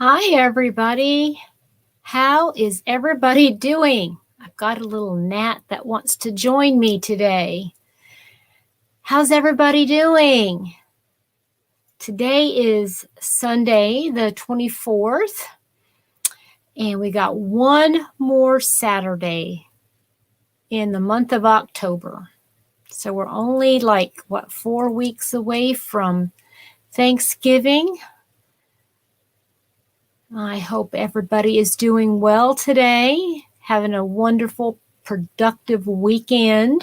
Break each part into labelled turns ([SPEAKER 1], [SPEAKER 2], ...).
[SPEAKER 1] Hi, everybody. How is everybody doing? I've got a little gnat that wants to join me today. How's everybody doing? Today is Sunday, the 24th, and we got one more Saturday in the month of October. So we're only 4 weeks away from Thanksgiving. I hope everybody is doing well today, having a wonderful, productive weekend.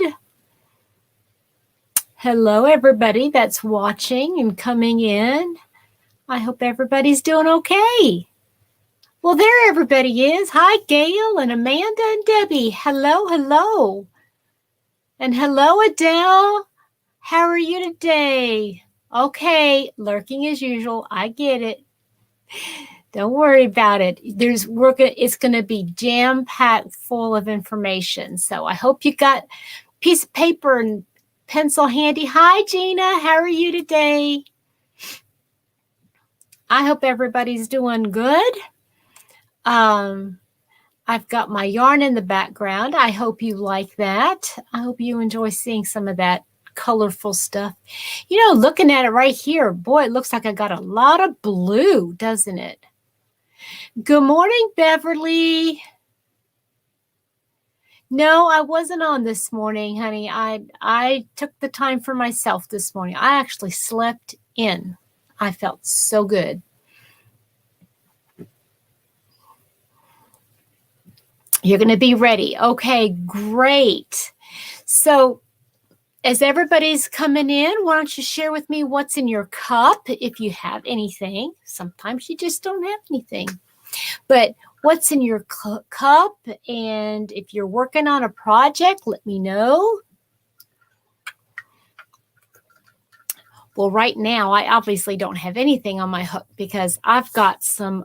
[SPEAKER 1] Hello, everybody that's watching and coming in. I hope everybody's doing okay. Well, there everybody is. Hi, Gail and Amanda and Debbie. Hello, hello. And hello, Adele. How are you today? Okay, lurking as usual. I get it. Don't worry about it. It's going to be jam-packed full of information. So I hope you got a piece of paper and pencil handy. Hi, Gina. How are you today? I hope everybody's doing good. I've got my yarn in the background. I hope you like that. I hope you enjoy seeing some of that colorful stuff. You know, looking at it right here, boy, it looks like I got a lot of blue, doesn't it? Good morning, Beverly. No, I wasn't on this morning, honey. I took the time for myself this morning. I actually slept in. I felt so good. You're going to be ready. Okay, great. So as everybody's coming in, why don't you share with me what's in your cup if you have anything. Sometimes you just don't have anything. But what's in your cup? And if you're working on a project, let me know. Well, right now, I obviously don't have anything on my hook because I've got some,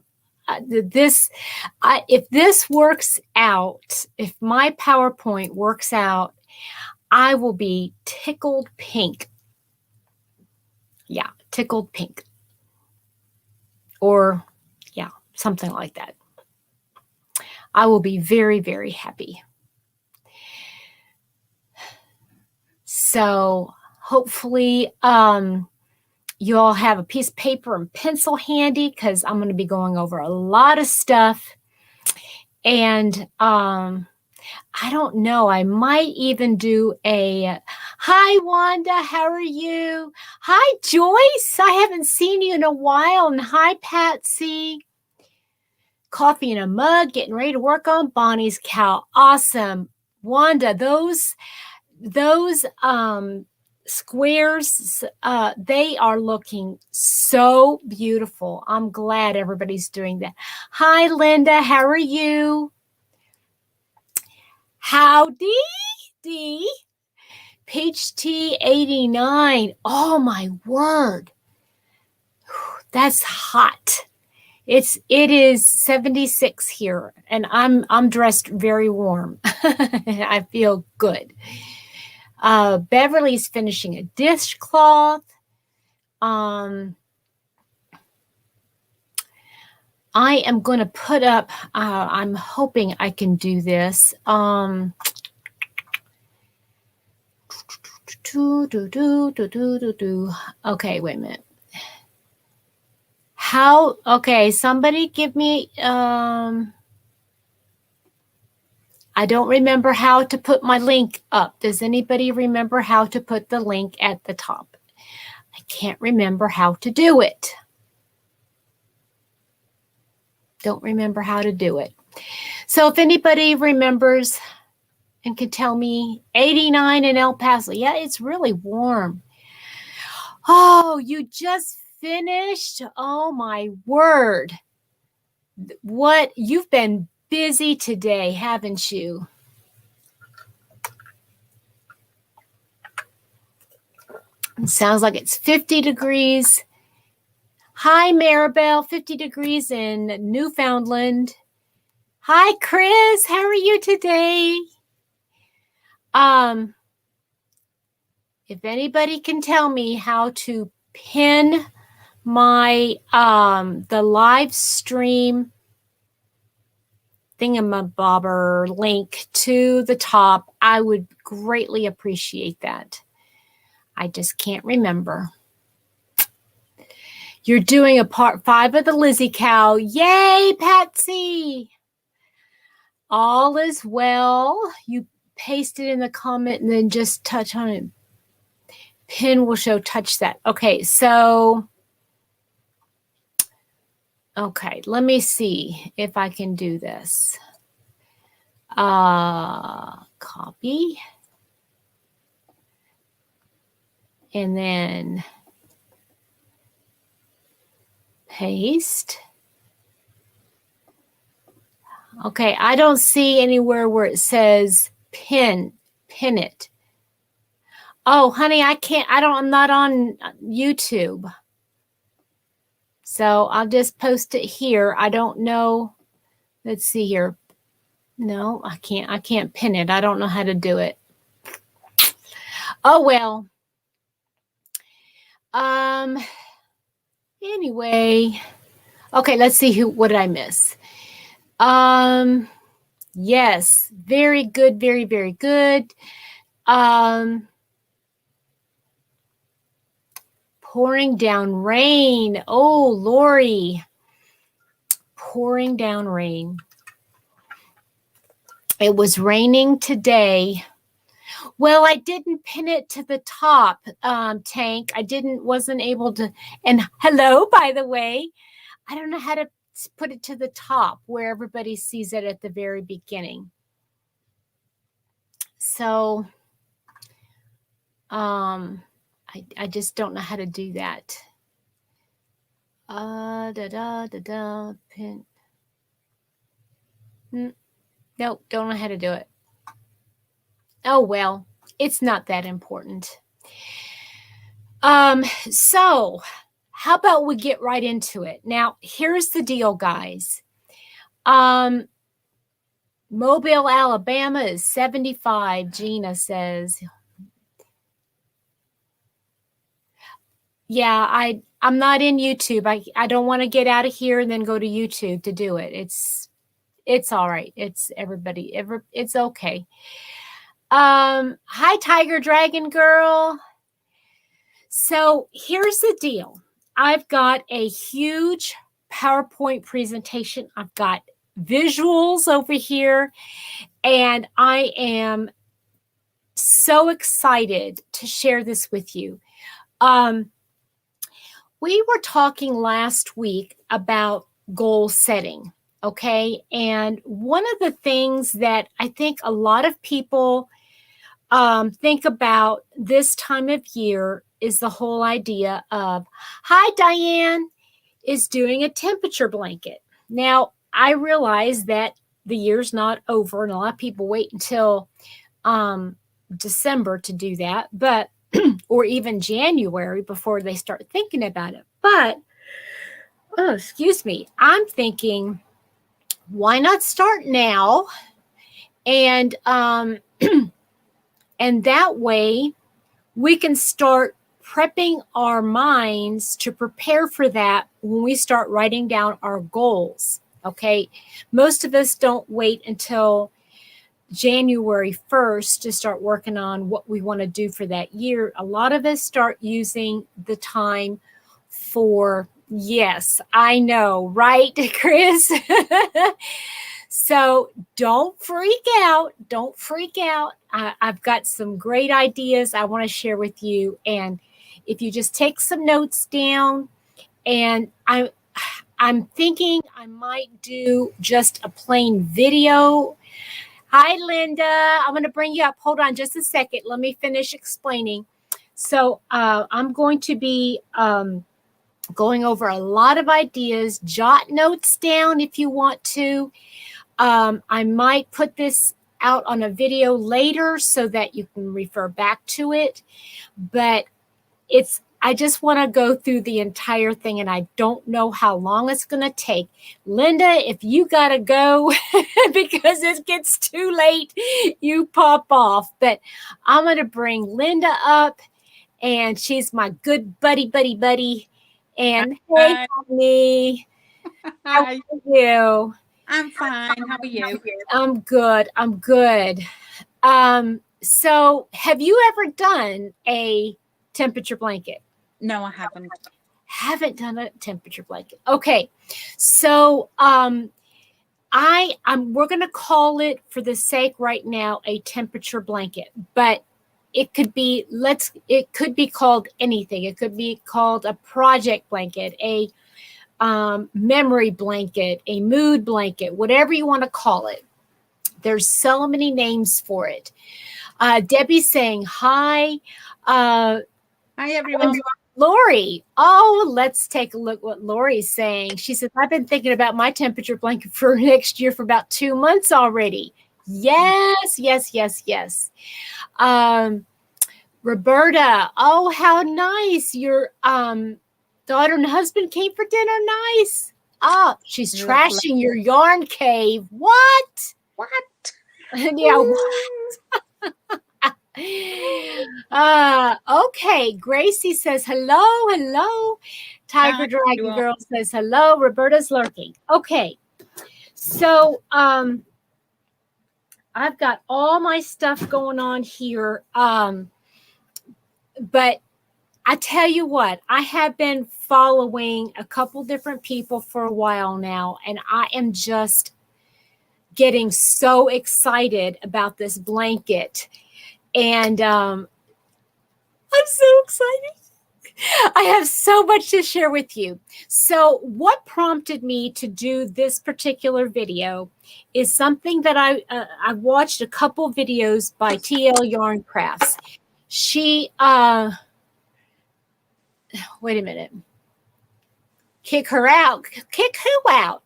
[SPEAKER 1] if this works out, if my PowerPoint works out, I will be tickled pink. Yeah, tickled pink. Or, yeah, something like that. I will be very, very happy. So hopefully you all have a piece of paper and pencil handy because I'm going to be going over a lot of stuff. And I don't know, I might even do hi, Wanda, how are you? Hi, Joyce, I haven't seen you in a while. And hi, Patsy. Coffee in a mug, getting ready to work on Bonnie's cow. Awesome. Wanda, those squares, they are looking so beautiful. I'm glad everybody's doing that. Hi, Linda, how are you? Howdy, Dee. Page T89. Oh my word. That's hot. It is 76 here, and I'm dressed very warm. I feel good. Beverly's finishing a dishcloth. I am going to put up, I'm hoping I can do this. Okay, wait a minute. Okay, somebody give me, I don't remember how to put my link up. Does anybody remember how to put the link at the top? I can't remember how to do it. Don't remember how to do it. So if anybody remembers and can tell me, 89 in El Paso. Yeah, it's really warm. Oh, you just finished? Oh, my word. What? You've been busy today, haven't you? It sounds like it's 50 degrees. Hi, Maribel, 50 degrees in Newfoundland. Hi, Chris. How are you today? If anybody can tell me how to pin my the live stream thingamabobber link to the top, I would greatly appreciate that. I just can't remember. You're doing a part 5 of the Lizzie Cow. Yay, Patsy! All is well. You paste it in the comment and then just touch on it. Pin will show touch that. Okay, so okay, let me see if I can do this. Copy. And then paste. Okay, I don't see anywhere where it says pin it. Oh, honey, I'm not on YouTube. So I'll just post it here. I don't know. Let's see here. No, I can't pin it. I don't know how to do it. Oh, well. Anyway. Okay, let's see what did I miss? Yes, very good, very, very good. Pouring down rain. Oh, Lori. Pouring down rain. It was raining today. Well, I didn't pin it to the top, Tank. Wasn't able to. And hello, by the way. I don't know how to put it to the top where everybody sees it at the very beginning. So, I just don't know how to do that. Pin. Nope, don't know how to do it. Oh, well, it's not that important. So how about we get right into it? Now, here's the deal, guys. Mobile, Alabama is 75, Gina says. Yeah, I'm not in YouTube. I don't want to get out of here and then go to YouTube to do it. It's all right. It's it's okay. Hi, Tiger Dragon Girl. So here's the deal. I've got a huge PowerPoint presentation. I've got visuals over here, and I am so excited to share this with you. We were talking last week about goal setting, okay? And one of the things that I think a lot of people think about this time of year is the whole idea of, hi, Diane, is doing a temperature blanket. Now, I realize that the year's not over, and a lot of people wait until December to do that, but or even January before they start thinking about it. But, oh, excuse me, I'm thinking, why not start now? And and that way we can start prepping our minds to prepare for that when we start writing down our goals. Okay. Most of us don't wait until January 1st to start working on what we want to do for that year. A lot of us start using the time for, yes, I know, right, Chris? So don't freak out. Don't freak out. I've got some great ideas I want to share with you. And if you just take some notes down, and I'm thinking I might do just a plain video. Hi, Linda. I'm going to bring you up. Hold on just a second. Let me finish explaining. So I'm going to be going over a lot of ideas. Jot notes down if you want to. I might put this out on a video later so that you can refer back to it. But I just want to go through the entire thing, and I don't know how long it's going to take. Linda, if you got to go because it gets too late, you pop off. But I'm going to bring Linda up, and she's my good buddy. And hey,
[SPEAKER 2] Hi.
[SPEAKER 1] Tony, how
[SPEAKER 2] Hi.
[SPEAKER 1] are you?
[SPEAKER 2] I'm fine. How are you?
[SPEAKER 1] I'm good. I'm good. So have you ever done a temperature blanket?
[SPEAKER 2] No, I haven't.
[SPEAKER 1] Haven't done a temperature blanket. Okay. So we're gonna call it, for the sake right now, a temperature blanket, but it could be called anything. It could be called a project blanket, a memory blanket, a mood blanket, whatever you want to call it. There's so many names for it. Debbie's saying hi.
[SPEAKER 2] Hi, everyone.
[SPEAKER 1] Lori. Oh, let's take a look what Lori's saying. She says, I've been thinking about my temperature blanket for next year for about 2 months already. Yes, yes, yes, yes. Roberta, oh, how nice. Your daughter and husband came for dinner. Nice. Oh, she's trashing your yarn cave. What?
[SPEAKER 2] What?
[SPEAKER 1] Yeah. Okay. Gracie says hello, hello. Tiger Dragon Girl says hello. Roberta's lurking. Okay. So I've got all my stuff going on here. But I tell you what, I have been following a couple different people for a while now, and I am just getting so excited about this blanket. And I'm so excited. I have so much to share with you. So what prompted me to do this particular video is something that I watched a couple videos by TL Yarn Crafts. She wait a minute. Kick her out. Kick who out?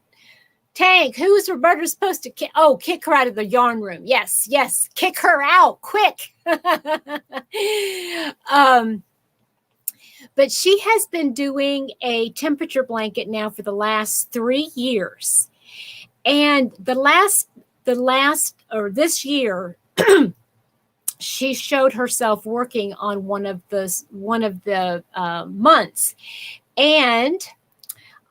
[SPEAKER 1] Tank, who's Roberta supposed to kick? Oh, kick her out of the yarn room. Yes, yes. Kick her out quick. But she has been doing a temperature blanket now for the last 3 years. And this year, she showed herself working on one of the months. And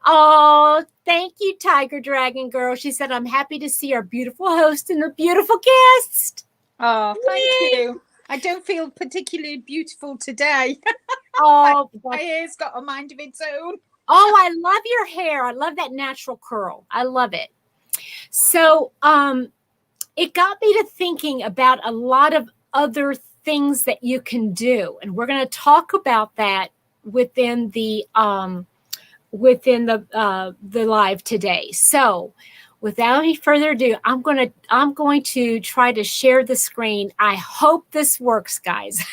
[SPEAKER 1] oh, thank you, Tiger Dragon Girl. She said, I'm happy to see our beautiful host and our beautiful guest.
[SPEAKER 2] Oh, thank you. I don't feel particularly beautiful today.
[SPEAKER 1] Oh,
[SPEAKER 2] my hair's got a mind of its own.
[SPEAKER 1] Oh, I love your hair. I love that natural curl. I love it. So it got me to thinking about a lot of other things that you can do. And we're going to talk about that within the live today. So without any further ado, I'm going to try to share the screen. I hope this works, guys.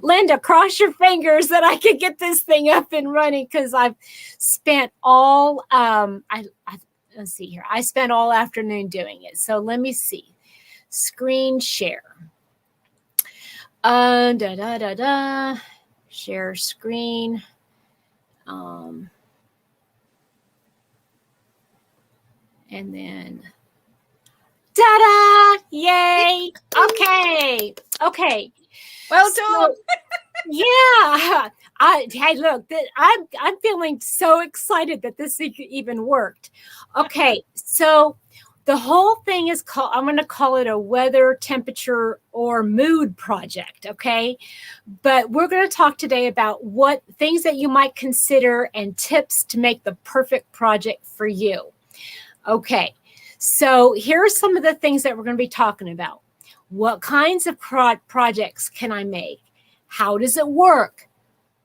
[SPEAKER 1] Linda, cross your fingers that I can get this thing up and running, because I've spent all let's see here. I spent all afternoon doing it. So let me see. Screen share. Share screen. And then, ta-da! Yay! Okay.
[SPEAKER 2] Well done.
[SPEAKER 1] So, yeah. Hey, look, I'm feeling so excited that this even worked. Okay, so the whole thing is called, I'm going to call it a weather, temperature, or mood project, okay? But we're going to talk today about what things that you might consider and tips to make the perfect project for you. Okay, so here are some of the things that we're going to be talking about. What kinds of projects can I make? How does it work?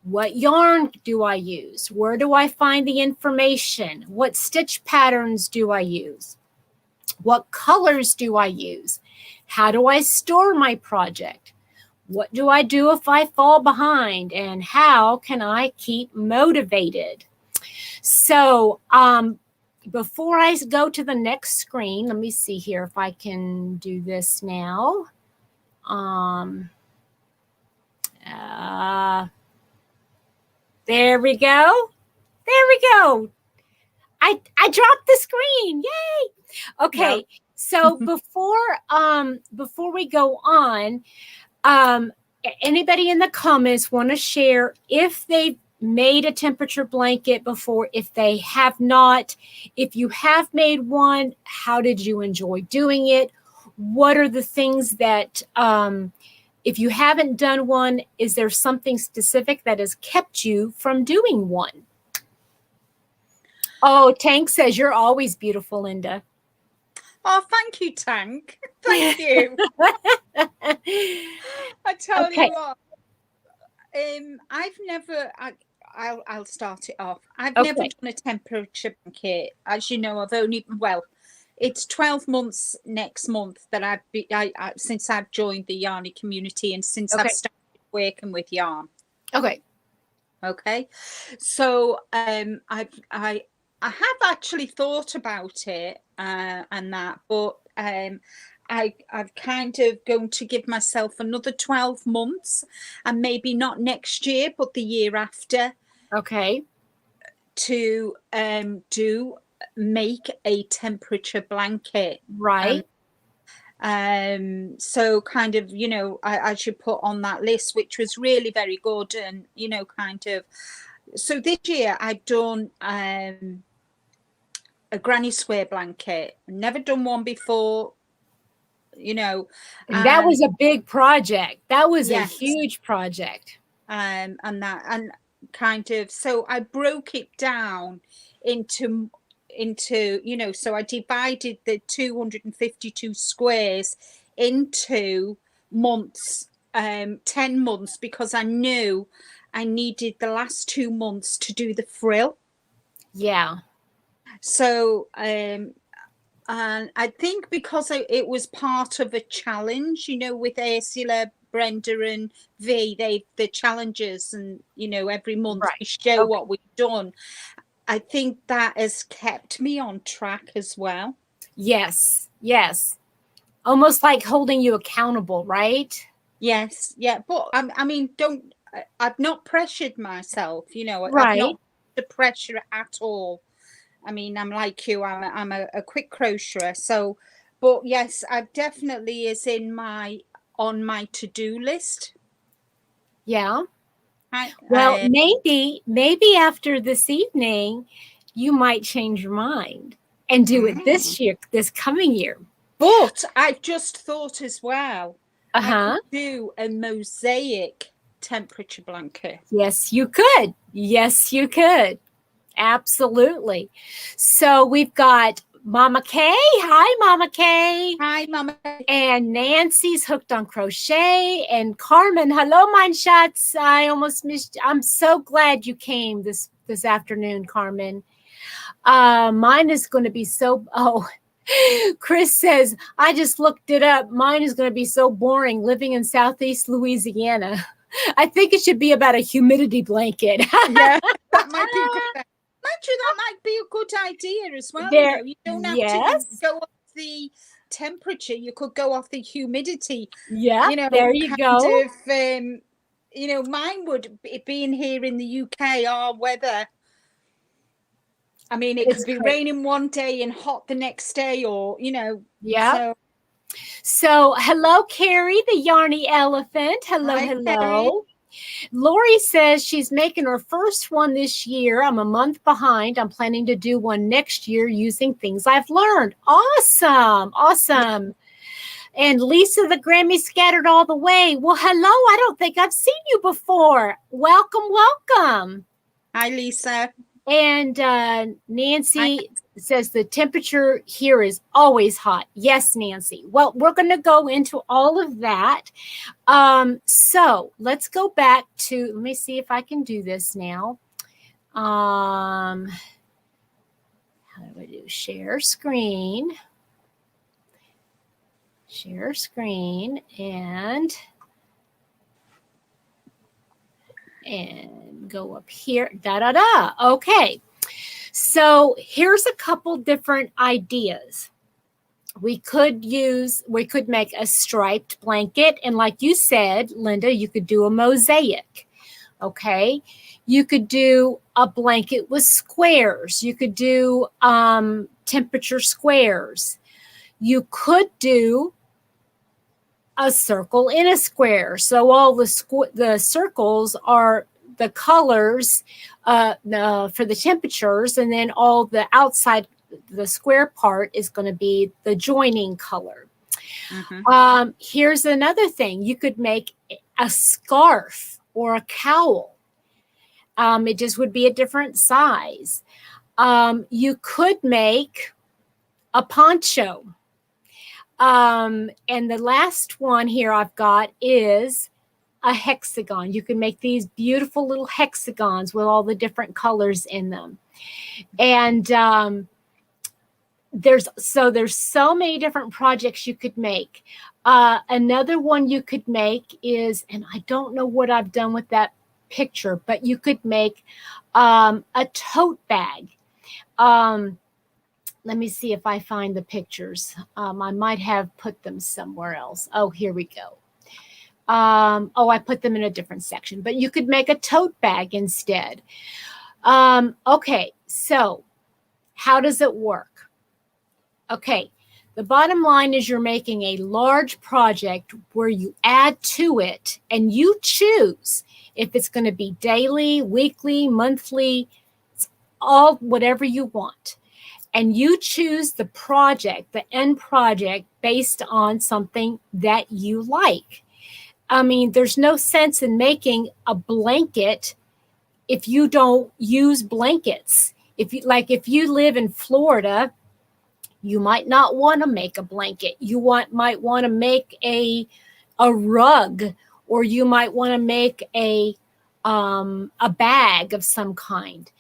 [SPEAKER 1] What yarn do I use? Where do I find the information? What stitch patterns do I use? What colors do I use? How do I store my project? What do I do if I fall behind? And how can I keep motivated? So, before I go to the next screen, let me see here if I can do this now. There we go. I dropped the screen. Yay. Okay. Yep. So before we go on, anybody in the comments want to share if they've made a temperature blanket before? If they have not, if you have made one, how did you enjoy doing it? What are the things that, if you haven't done one, is there something specific that has kept you from doing one? Oh, Tank says you're always beautiful, Linda.
[SPEAKER 2] Oh, thank you, Tank. Thank you. I tell you what, I've never. I'll start it off. I've never done a temperature blanket. As you know, I've only it's 12 months next month that I've been since I've joined the Yarny community and since I've started working with yarn. Okay. So I have actually thought about it and that, but I've kind of going to give myself another 12 months and maybe not next year, but the year after.
[SPEAKER 1] Okay.
[SPEAKER 2] To make a temperature blanket.
[SPEAKER 1] Right.
[SPEAKER 2] So kind of, you know, I should put on that list, which was really very good. And, you know, kind of, so this year I've done a granny square blanket. Never done one before, you know.
[SPEAKER 1] And that was a big project. That was a huge project.
[SPEAKER 2] And kind of, so I broke it down into, you know, so I divided the 252 squares into months, 10 months, because I knew I needed the last 2 months to do the frill.
[SPEAKER 1] Yeah.
[SPEAKER 2] So, and I think because it was part of a challenge, you know, with Ursula, Brenda and V, the challenges, and, you know, every month we show what we've done. I think that has kept me on track as well.
[SPEAKER 1] Yes. Yes. Almost like holding you accountable, right?
[SPEAKER 2] Yes. Yeah. But I mean, I've not pressured myself, you know,
[SPEAKER 1] right.
[SPEAKER 2] I've not the pressure at all. I mean, I'm like you, I'm a quick crocheter. So, but yes, I've definitely is on my to-do list.
[SPEAKER 1] Yeah. Well, maybe after this evening, you might change your mind and do it this coming year.
[SPEAKER 2] But I just thought as well, I could do a Mosaic temperature blanket.
[SPEAKER 1] Yes, you could. Yes, you could. Absolutely. So we've got Mama Kay. Hi, Mama Kay.
[SPEAKER 2] Hi, Mama.
[SPEAKER 1] And Nancy's hooked on crochet. And Carmen, hello, mine shots. I almost missed you. I'm so glad you came this afternoon, Carmen. Mine is going to be so, Chris says, I just looked it up. Mine is going to be so boring living in Southeast Louisiana. I think it should be about a humidity blanket.
[SPEAKER 2] Yeah, that might be good. Actually, that might be a good idea as well. You know, you don't have to go off the temperature. You could go off the humidity.
[SPEAKER 1] Yeah,
[SPEAKER 2] you know,
[SPEAKER 1] there you go.
[SPEAKER 2] You know, mine would being here in the UK, our weather. I mean, it could be raining one day and hot the next day, or, you know.
[SPEAKER 1] Yeah. So hello, Carrie, the Yarny Elephant. Hello,
[SPEAKER 2] Hi,
[SPEAKER 1] hello.
[SPEAKER 2] Carrie.
[SPEAKER 1] Lori says she's making her first one this year. I'm a month behind. I'm planning to do one next year using things I've learned. Awesome. Awesome. And Lisa, the Grammy scattered all the way. Well, hello. I don't think I've seen you before. Welcome, welcome.
[SPEAKER 2] Hi, Lisa.
[SPEAKER 1] And Nancy says the temperature here is always hot. Yes, Nancy. Well, we're going to go into all of that. So let's go back to, let me see if I can do this now. How do I do? Share screen. Share screen and go up here, Okay. So here's a couple different ideas. We could make a striped blanket. And like you said, Linda, you could do a mosaic. Okay. You could do a blanket with squares. You could do temperature squares. You could do a circle in a square. So all the circles are the colors for the temperatures, and then all the outside, the square part is going to be the joining color. Here's another thing. You could make a scarf or a cowl. It just would be a different size. You could make a poncho. And the last one here I've got is a hexagon. You can make these beautiful little hexagons with all the different colors in them. And there's so many different projects you could make. Another one you could make is, and I don't know what I've done with that picture, but you could make a tote bag. Let me see if I find the pictures. I might have put them somewhere else. Oh, here we go. I put them in a different section, but you could make a tote bag instead. Okay, so how does it work? Okay, the bottom line is you're making a large project where you add to it and you choose if it's going to be daily, weekly, monthly, all whatever you want. And you choose the project, the end project, based on something that you like. I mean, there's no sense in making a blanket if you don't use blankets. If you live in Florida, you might not want to make a blanket. You might want to make a rug, or you might want to make a bag of some kind.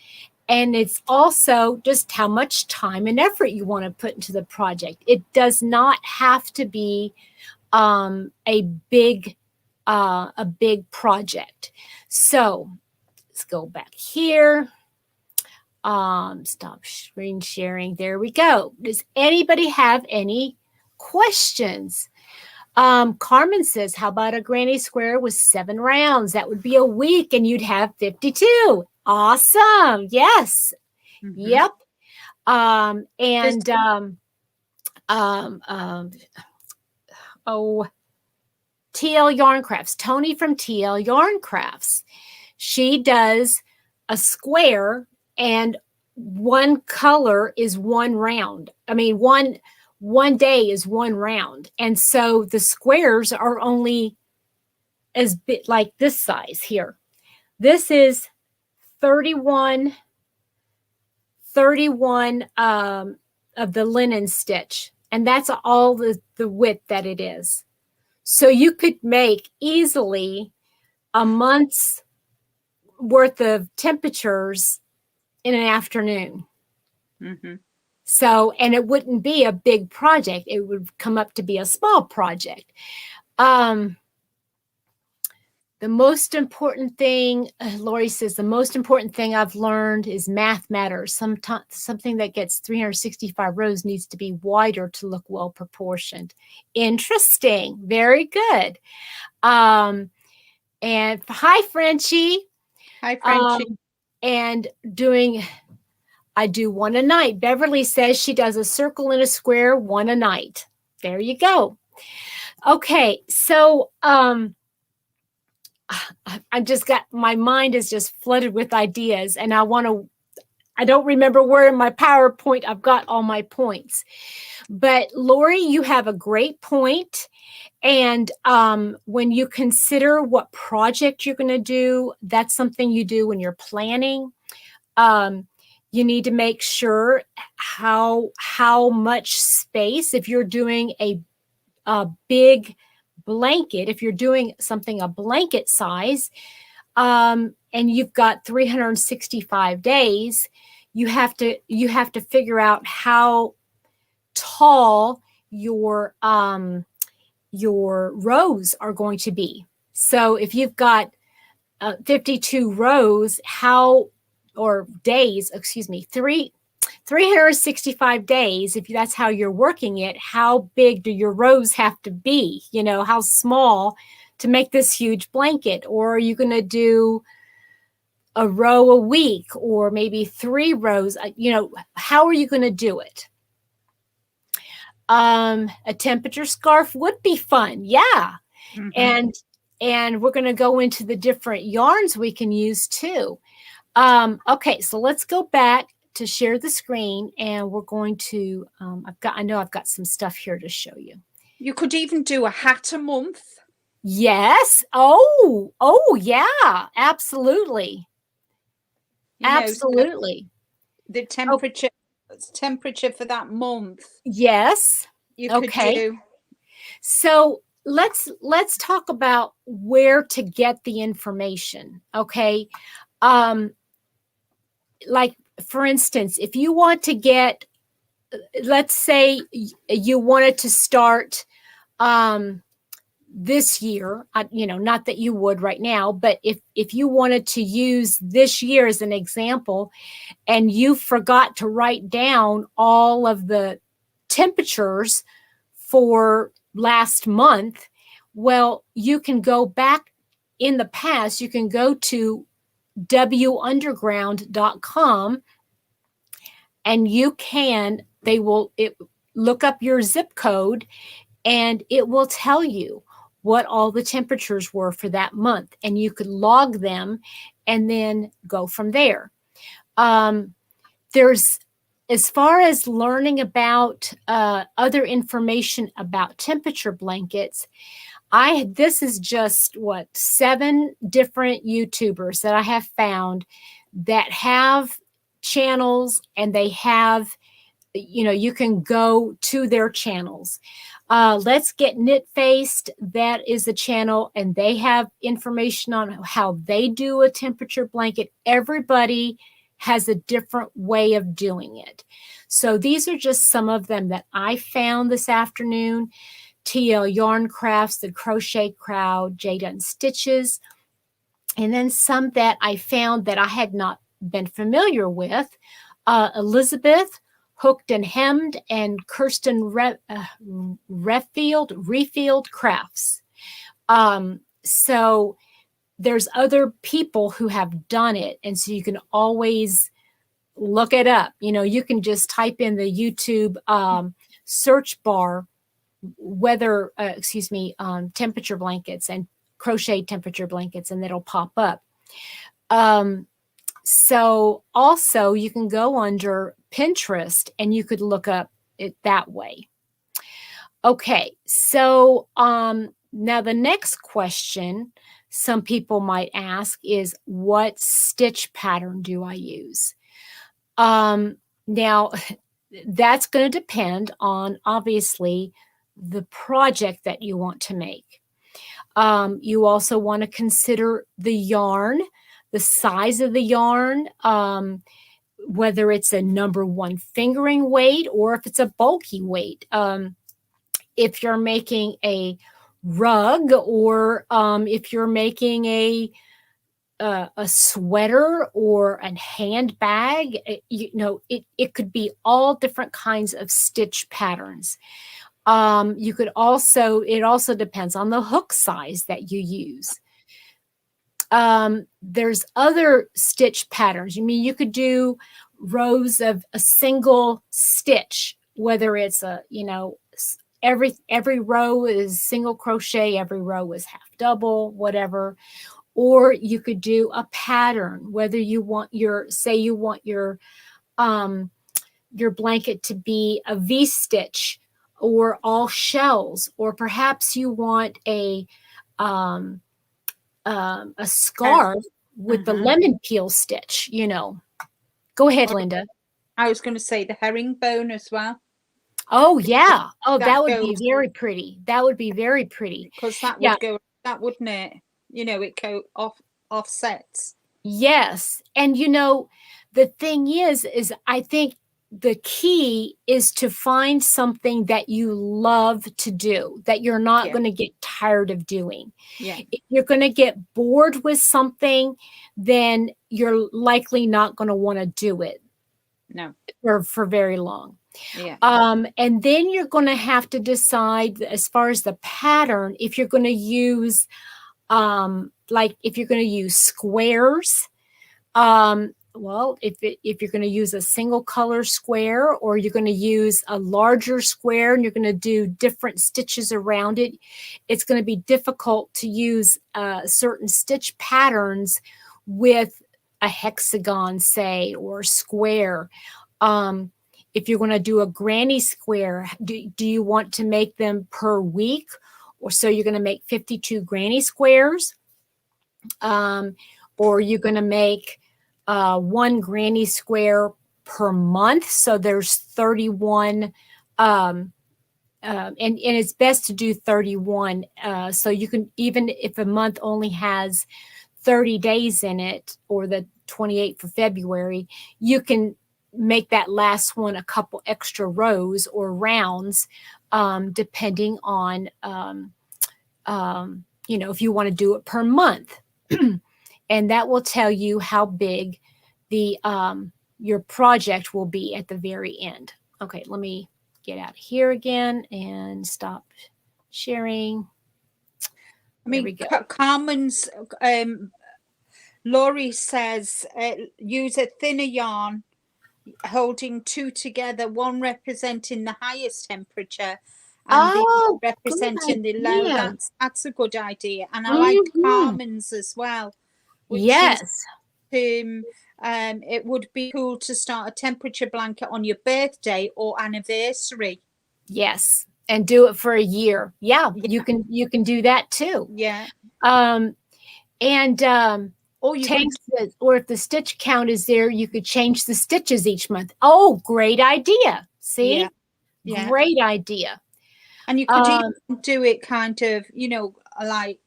[SPEAKER 1] And it's also just how much time and effort you want to put into the project. It does not have to be a big project. So let's go back here. Stop screen sharing. There we go. Does anybody have any questions? Carmen says, how about a granny square with 7 rounds? That would be a week and you'd have 52. Awesome. Yes. Yep. TL Yarn Crafts, Tony from TL Yarn Crafts. She does a square and one color is 1 round. I mean, one day is 1 round. And so the squares are only as big, like this size here. This is 31 of the linen stitch. And that's all the width that it is. So you could make easily a month's worth of temperatures in an afternoon. So, and it wouldn't be a big project. It would come up to be a small project. The most important thing, Lori says, the most important thing I've learned is math matters. Something that gets 365 rows needs to be wider to look well proportioned. Interesting. Very good. And hi, Frenchie.
[SPEAKER 2] Hi, Frenchie.
[SPEAKER 1] And I do 1 a night. Beverly says she does a circle and a square, 1 a night. There you go. Okay, so my mind is just flooded with ideas, and I don't remember where in my PowerPoint I've got all my points. But Lori, you have a great point. And when you consider what project you're going to do, that's something you do when you're planning. You need to make sure how much space, if you're doing a big blanket, if you're doing something a blanket size, and you've got 365 days, you have to figure out how tall your rows are going to be. So if you've got 52 rows, days, 365 days, if that's how you're working it, how big do your rows have to be? You know, how small to make this huge blanket? Or are you going to do a row a week, or maybe 3 rows? You know, how are you going to do it? A temperature scarf would be fun. Yeah. And And we're going to go into the different yarns we can use too. Okay, so let's go back to share the screen, and we're going to, I know I've got some stuff here to show you.
[SPEAKER 2] You could even do a hat a month.
[SPEAKER 1] Yes. Oh, yeah, absolutely. Absolutely.
[SPEAKER 2] The temperature for that month.
[SPEAKER 1] Yes.
[SPEAKER 2] You could do.
[SPEAKER 1] So let's talk about where to get the information. Okay. Like for instance, if you want to get, let's say you wanted to start this year, not that you would right now, but if you wanted to use this year as an example, and you forgot to write down all of the temperatures for last month, well, you can go back in the past. You can go to wunderground.com, and look up your zip code, and it will tell you what all the temperatures were for that month, and you could log them and then go from there. There's, as far as learning about other information about temperature blankets, this is just 7 different YouTubers that I have found that have channels, and they have, you can go to their channels. Let's Get Knit Faced, that is a channel, and they have information on how they do a temperature blanket. Everybody has a different way of doing it. So these are just some of them that I found this afternoon. TL Yarn Crafts, The Crochet Crowd, J Done Stitches, and then some that I found that I had not been familiar with. Elizabeth, Hooked and Hemmed, and Kristin Refield Crafts. So there's other people who have done it, and so you can always look it up. You can just type in the YouTube search bar temperature blankets and crochet temperature blankets, and it'll pop up. So also you can go under Pinterest, and you could look up it that way. Okay, so now the next question some people might ask is, what stitch pattern do I use? Now, that's going to depend on, obviously, the project that you want to make. You also want to consider the yarn, the size of the yarn, whether it's a number 1 fingering weight or if it's a bulky weight. If you're making a rug, or if you're making a sweater or a handbag, it could be all different kinds of stitch patterns. You could also, it also depends on the hook size that you use. There's other stitch patterns. You could do rows of a single stitch, whether it's every row is single crochet, every row is half double, whatever. Or you could do a pattern, whether you want your blanket to be a V-stitch or all shells, or perhaps you want a scarf with the lemon peel stitch, Go ahead, Linda.
[SPEAKER 2] I was going to say the herringbone as well.
[SPEAKER 1] Oh, yeah. Oh, that would be very pretty. That would be very pretty.
[SPEAKER 2] Because that would go, that wouldn't it? It go offsets.
[SPEAKER 1] Yes. And, the thing is I think the key is to find something that you love to do, that you're not going to get tired of doing.
[SPEAKER 2] Yeah.
[SPEAKER 1] If you're going to get bored with something, then you're likely not going to want to do it.
[SPEAKER 2] No.
[SPEAKER 1] For very long.
[SPEAKER 2] Yeah.
[SPEAKER 1] And then you're going to have to decide, as far as the pattern, if you're going to use, if you're going to use squares, well, if you're going to use a single color square, or you're going to use a larger square and you're going to do different stitches around it, it's going to be difficult to use certain stitch patterns with a hexagon, say, or square. If you're going to do a granny square, do you want to make them per week? Or so you're going to make 52 granny squares? Or you're going to make one granny square per month. So there's 31, and it's best to do 31. So you can, even if a month only has 30 days in it, or the 28th for February, you can make that last one a couple extra rows or rounds, depending on, if you want to do it per month. And that will tell you how big the your project will be at the very end. Okay, let me get out of here again and stop sharing.
[SPEAKER 2] I mean, Carmen's Laurie says use a thinner yarn holding two together, one representing the highest temperature and the representing the low. That's a good idea, and I like Carmen's as well.
[SPEAKER 1] Yes.
[SPEAKER 2] It would be cool to start a temperature blanket on your birthday or anniversary.
[SPEAKER 1] Yes, and do it for a year. Yeah. You can do that too.
[SPEAKER 2] Yeah.
[SPEAKER 1] Or if the stitch count is there, you could change the stitches each month. Oh, great idea. See? Yeah. Great idea.
[SPEAKER 2] And you could even do it kind of, like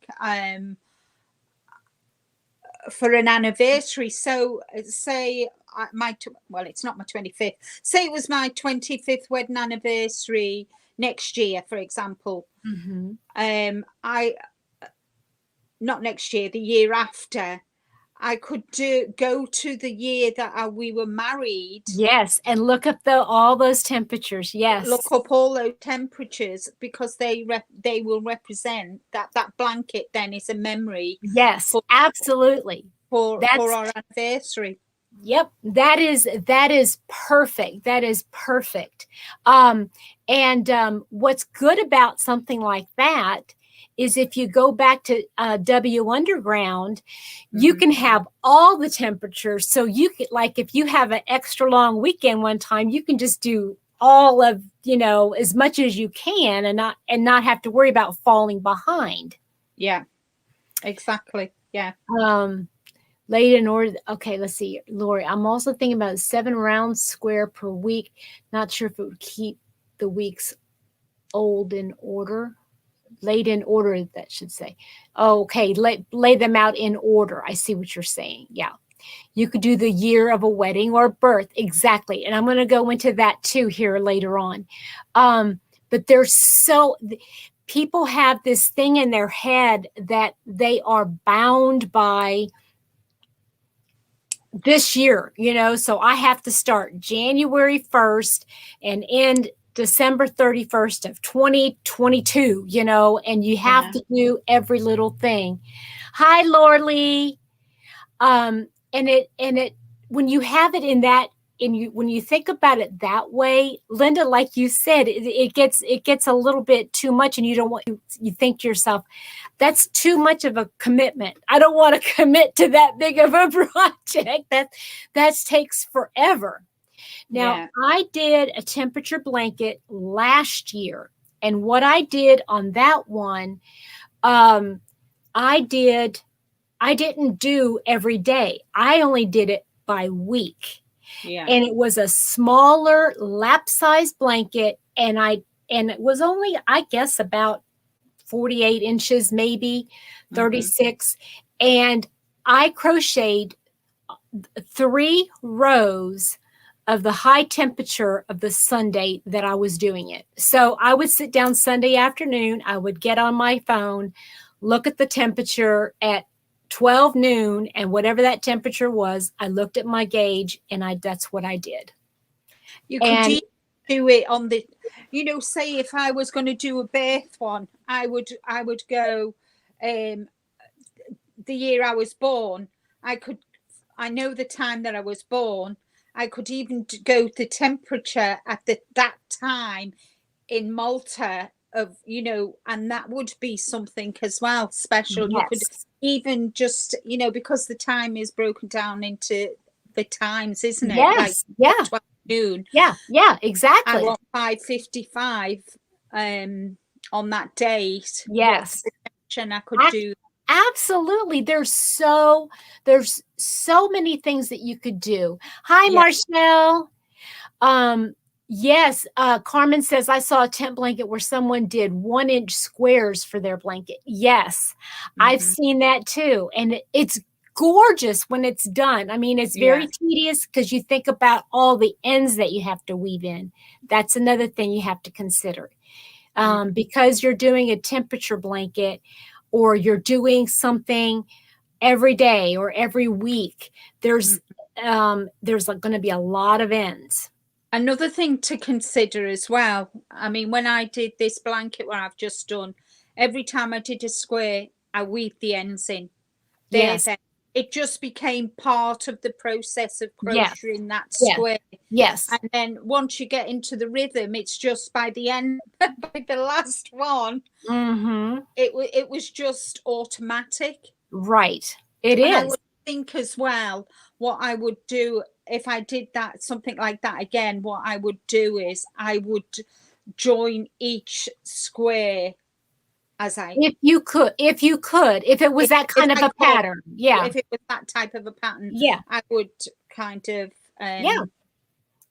[SPEAKER 2] for an anniversary. So say it's not my 25th. Say it was my 25th wedding anniversary next year, for example. Not next year, the year after. I could go to the year that we were married.
[SPEAKER 1] Yes, and look up all those temperatures. Yes,
[SPEAKER 2] look up all those temperatures, because they will represent that blanket. Then is a memory.
[SPEAKER 1] Yes, absolutely.
[SPEAKER 2] For our anniversary.
[SPEAKER 1] Yep, that is perfect. That is perfect. What's good about something like that is if you go back to W Underground, you can have all the temperatures. So you could, like, if you have an extra long weekend one time, you can just do all of, as much as you can, and not have to worry about falling behind.
[SPEAKER 2] Yeah, exactly. Yeah.
[SPEAKER 1] Laid in order. Okay, let's see, Lori. I'm also thinking about 7 round square per week. Not sure if it would keep the weeks old in order. Laid in order, that should say. Oh, okay, lay them out in order. I see what you're saying. Yeah. You could do the year of a wedding or birth. Exactly. And I'm going to go into that too here later on. But people have this thing in their head that they are bound by this year, so I have to start January 1st and end December 31st of 2022, and you have to do every little thing. Hi, Lorley. And it when you have it in that, when you think about it that way, Linda, like you said, it gets a little bit too much, and you think to yourself, that's too much of a commitment. I don't want to commit to that big of a project. That takes forever. Now, I did a temperature blanket last year, and what I did on that one, I didn't do every day. I only did it by week.
[SPEAKER 2] Yeah.
[SPEAKER 1] And it was a smaller lap size blanket, and it was only, I guess, about 48 inches, maybe 36. And I crocheted 3 rows of the high temperature of the Sunday that I was doing it. So I would sit down Sunday afternoon, I would get on my phone, look at the temperature at 12 noon, and whatever that temperature was, I looked at my gauge, and that's what I did.
[SPEAKER 2] You could do it on the, say if I was going to do a birth one, I would go the year I was born. I I know the time that I was born. I could even go the temperature at that time in Malta of, you know, and that would be something as well special. You could
[SPEAKER 1] Yes.
[SPEAKER 2] even just, you know, because the time is broken down into the times, isn't it? Like
[SPEAKER 1] Yes. Yeah.
[SPEAKER 2] 12 noon.
[SPEAKER 1] Yeah. Yeah.
[SPEAKER 2] I
[SPEAKER 1] Exactly.
[SPEAKER 2] want 5:55 on that date.
[SPEAKER 1] Yes.
[SPEAKER 2] What's the temperature? I could do.
[SPEAKER 1] Absolutely. There's so many things that you could do. Hi,
[SPEAKER 2] Yeah.
[SPEAKER 1] Marshall. Yes, Carmen says, I saw a tent blanket where someone did 1-inch squares for their blanket. Yes, I've seen that too. And it's gorgeous when it's done. I mean, it's very tedious because you think about all the ends that you have to weave in. That's another thing you have to consider. Because you're doing a temperature blanket or you're doing something every day or every week, there's going to be a lot of ends.
[SPEAKER 2] Another thing to consider as well, I mean, when I did this blanket where I've just done, every time I did a square, I weaved the ends in.
[SPEAKER 1] Yes.
[SPEAKER 2] It just became part of the process of crocheting that
[SPEAKER 1] Yeah.
[SPEAKER 2] square.
[SPEAKER 1] Yes.
[SPEAKER 2] And then once you get into the rhythm, it's just by the end, by the last one, it was just automatic.
[SPEAKER 1] Right. It is.
[SPEAKER 2] I would think as well, what I would do if I did that, something like that again, what I would do is I would join each square as I.
[SPEAKER 1] If it was that kind of a pattern. Yeah.
[SPEAKER 2] If it was that type of a pattern.
[SPEAKER 1] Yeah.
[SPEAKER 2] I would kind of.
[SPEAKER 1] Yeah.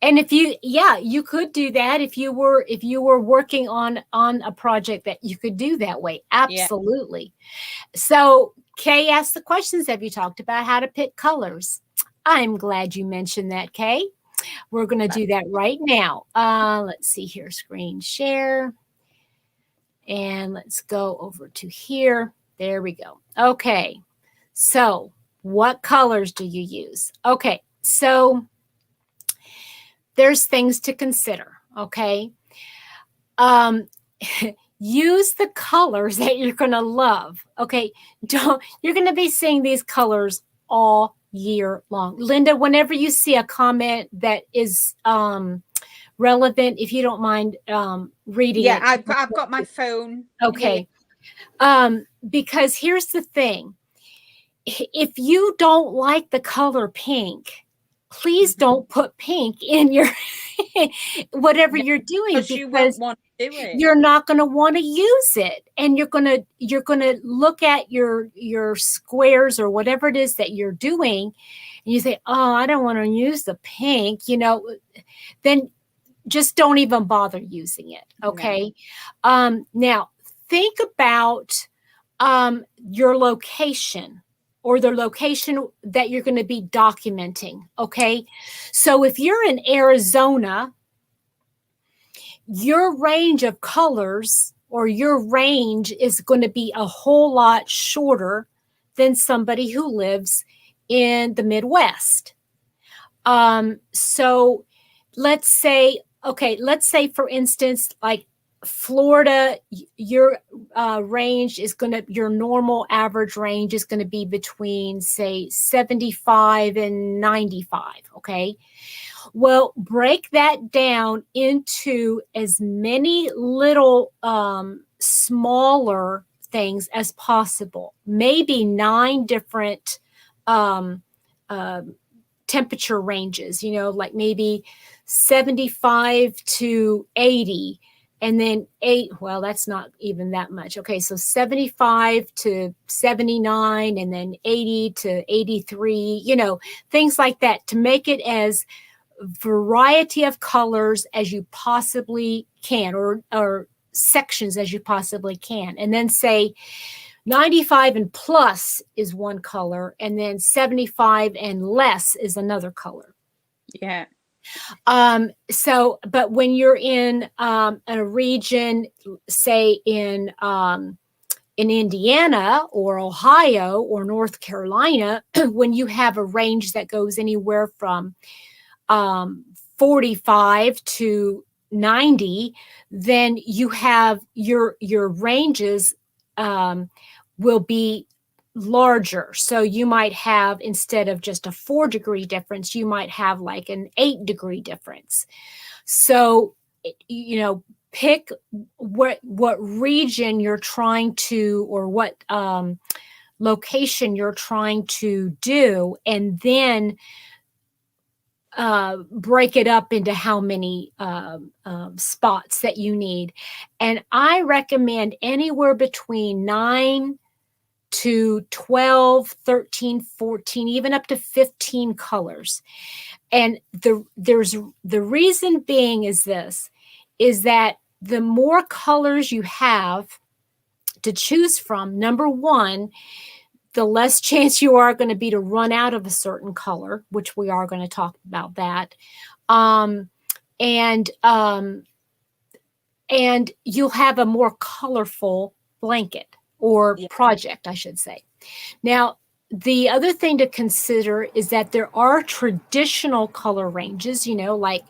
[SPEAKER 1] And if you could do that if you were working on a project that you could do that way. Absolutely. Yeah. So Kay asked the questions. Have you talked about how to pick colors? I'm glad you mentioned that, Kay. We're going to do that right now. Let's see here, screen share. And let's go over to here. There we go. Okay. So what colors do you use? Okay. So there's things to consider. Okay. Use the colors that you're going to love. Okay. You're going to be seeing these colors all year long. Linda, whenever you see a comment that is relevant, if you don't mind reading it.
[SPEAKER 2] I've got my phone.
[SPEAKER 1] Okay. Because here's the thing. If you don't like the color pink, please don't put pink in your whatever you're doing, because
[SPEAKER 2] you won't want to do it.
[SPEAKER 1] You're not going to want to use it, and you're going to look at your squares or whatever it is that you're doing, and you say, "Oh, I don't want to use the pink," then just don't even bother using it. Okay. No. Now think about your location, or the location that you're going to be documenting. Okay. So if you're in Arizona, your range of colors or your range is going to be a whole lot shorter than somebody who lives in the Midwest. So let's say, for instance, like Florida, your range is your normal average range is going to be between, say, 75 and 95. Okay. Well, break that down into as many little smaller things as possible. Maybe 9 different temperature ranges, like maybe 75 to 80. And then 8, well, that's not even that much. Okay, so 75 to 79, and then 80 to 83, things like that, to make it as variety of colors as you possibly can, or sections as you possibly can. And then say 95 and plus is one color, and then 75 and less is another color.
[SPEAKER 2] Yeah.
[SPEAKER 1] But when you're in a region, say in Indiana or Ohio or North Carolina, when you have a range that goes anywhere from 45 to 90, then you have your ranges will be larger. So you might have, instead of just a 4-degree difference, you might have like an 8-degree difference. So, you know, pick what region you're trying to, or what location you're trying to do, and then break it up into how many spots that you need. And I recommend anywhere between 9 to 12, 13, 14, even up to 15 colors. And the reason being is that the more colors you have to choose from, number one, the less chance you are going to be to run out of a certain color, which we are going to talk about that. And you'll have a more colorful blanket or project, I should say. Now, the other thing to consider is that there are traditional color ranges, you know, like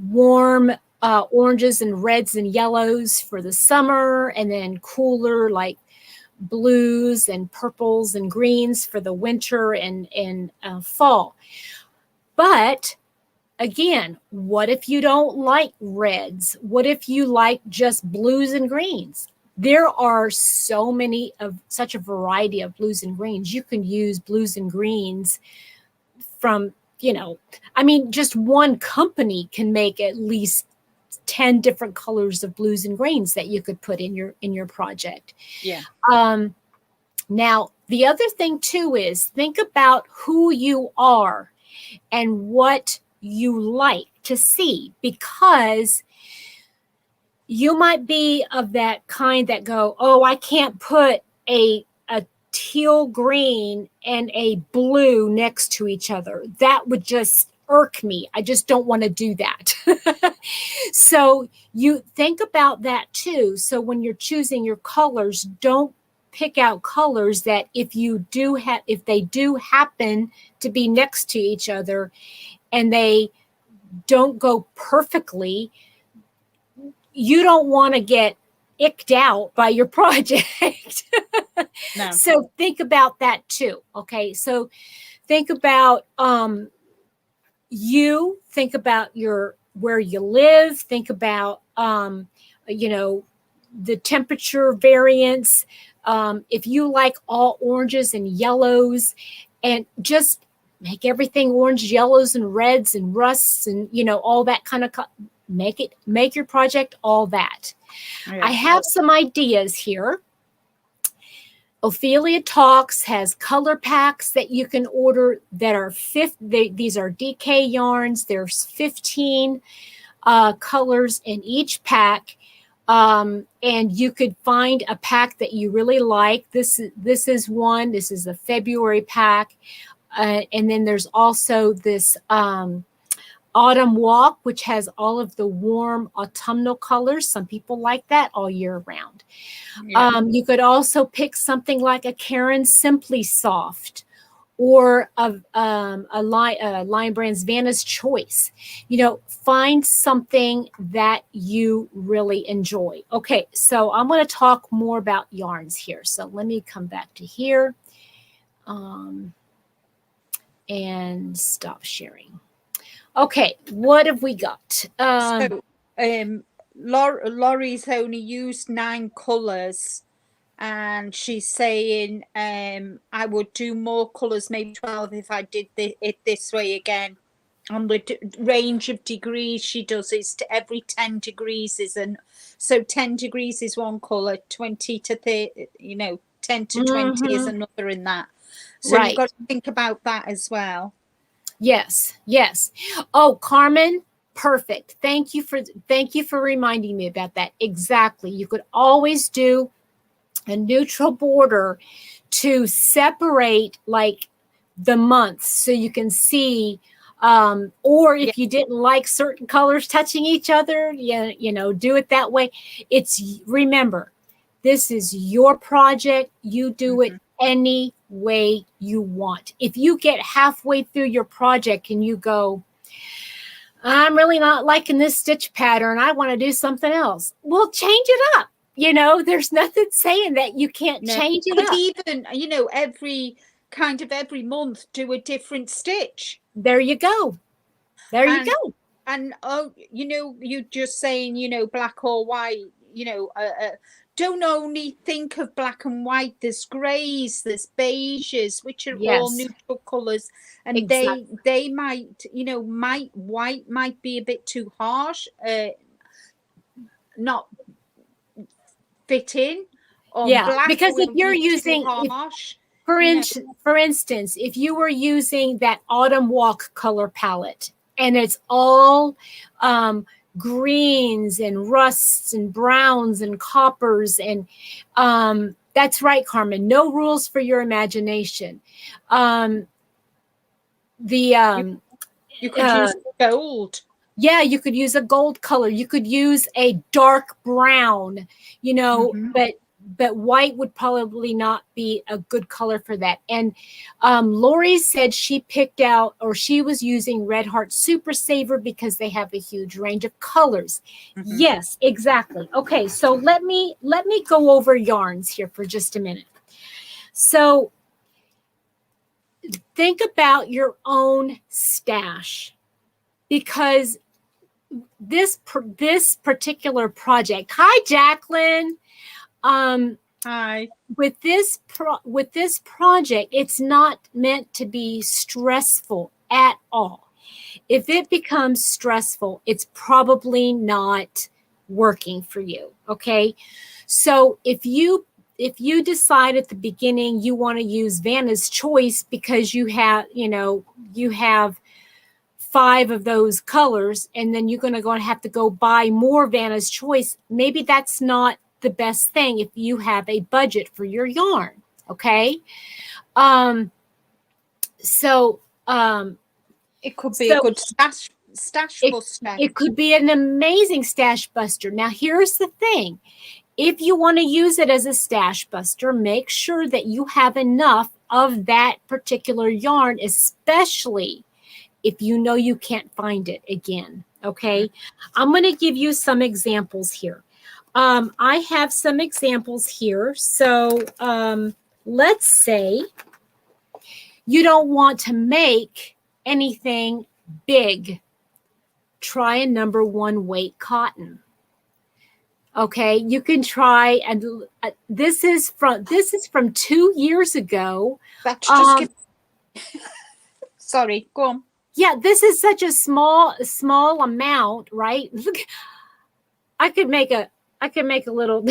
[SPEAKER 1] warm oranges and reds and yellows for the summer, and then cooler like blues and purples and greens for the winter and fall. But again, what if you don't like reds? What if you like just blues and greens? There are such a variety of blues and greens. You can use blues and greens from, you know, I mean, just one company can make at least 10 different colors of blues and greens that you could put in your project.
[SPEAKER 2] Yeah.
[SPEAKER 1] Now, the other thing too is think about who you are and what you like to see, because you might be of that kind that go, oh, I can't put a teal green and a blue next to each other. That would just irk me. I just don't want to do that. So you think about that too. So when you're choosing your colors, don't pick out colors that if they do happen to be next to each other and they don't go perfectly, you don't want to get icked out by your project.
[SPEAKER 2] No.
[SPEAKER 1] So think about that too. Okay. So think about think about where you live, think about you know, the temperature variance. If you like all oranges and yellows, and just make everything orange, yellows, and reds and rusts, and you know, all that kind of make your project all that. Yeah. I have some ideas here. Ophelia Talks has color packs that you can order that are these are DK yarns. There's 15 colors in each pack. And you could find a pack that you really like. This is one. This is a February pack. And then there's also this Autumn Walk, which has all of the warm autumnal colors. Some people like that all year round. Yeah. You could also pick something like a Karen Simply Soft, or a Lion Brand's Vanna's Choice. You know, find something that you really enjoy. Okay, so I'm going to talk more about yarns here. So let me come back to here and stop sharing. Okay, what have we got?
[SPEAKER 2] Laurie's only used 9 colors, and she's saying I would do more colors, maybe 12 if I did it this way again. And the range of degrees she does is to every 10 degrees so 10 degrees is one color, 20 to 30, you know, 10 to 20 is another in that. So You've got to think about that as well.
[SPEAKER 1] Yes. Oh, Carmen, perfect. Thank you for reminding me about that. Exactly. You could always do a neutral border to separate like the months, so you can see, or if you didn't like certain colors touching each other, you know, do it that way. Remember, this is your project. You do it any way you want. If you get halfway through your project and you go, I'm really not liking this stitch pattern, I want to do something else, well, change it up. You know, there's nothing saying that you can't
[SPEAKER 2] No,
[SPEAKER 1] change
[SPEAKER 2] you
[SPEAKER 1] it
[SPEAKER 2] could
[SPEAKER 1] up.
[SPEAKER 2] even, every month do a different stitch.
[SPEAKER 1] There you go. There you
[SPEAKER 2] And
[SPEAKER 1] go.
[SPEAKER 2] And you just saying, black or white, don't only think of black and white. There's grays, there's beiges, which are all
[SPEAKER 1] Yes,
[SPEAKER 2] neutral colors, and
[SPEAKER 1] exactly.
[SPEAKER 2] they might, white might be a bit too harsh, not fit in, or
[SPEAKER 1] Yeah,
[SPEAKER 2] black
[SPEAKER 1] because if
[SPEAKER 2] will
[SPEAKER 1] you're
[SPEAKER 2] be too
[SPEAKER 1] using,
[SPEAKER 2] harsh.
[SPEAKER 1] for instance, if you were using that autumn walk color palette and it's all greens and rusts and browns and coppers and that's right, Carmen. No rules for your imagination. The
[SPEAKER 2] You could use gold.
[SPEAKER 1] Yeah, you could use a gold color. You could use a dark brown, but white would probably not be a good color for that. And Lori said she picked out, or she was using Red Heart Super Saver because they have a huge range of colors. Yes, exactly. Okay, so let me go over yarns here for just a minute. So think about your own stash, because this particular project. Hi, Jacqueline.
[SPEAKER 2] Hi.
[SPEAKER 1] With this project, it's not meant to be stressful at all. If it becomes stressful, it's probably not working for you. Okay, so if you decide at the beginning you want to use Vanna's Choice because you have 5 of those colors, and then you're going to have to go buy more Vanna's Choice, maybe that's not the best thing if you have a budget for your yarn. Okay.
[SPEAKER 2] It could be a good stash buster.
[SPEAKER 1] It could be an amazing stash buster. Now, here's the thing. If you want to use it as a stash buster, make sure that you have enough of that particular yarn, especially if you know you can't find it again. Okay. I'm going to give you some examples here. I have some examples here. So let's say you don't want to make anything big. Try a number 1 weight cotton. Okay, you can try, and this is from 2 years ago.
[SPEAKER 2] That's just sorry, go on.
[SPEAKER 1] Yeah, this is such a small amount, right? Look, I could make a little.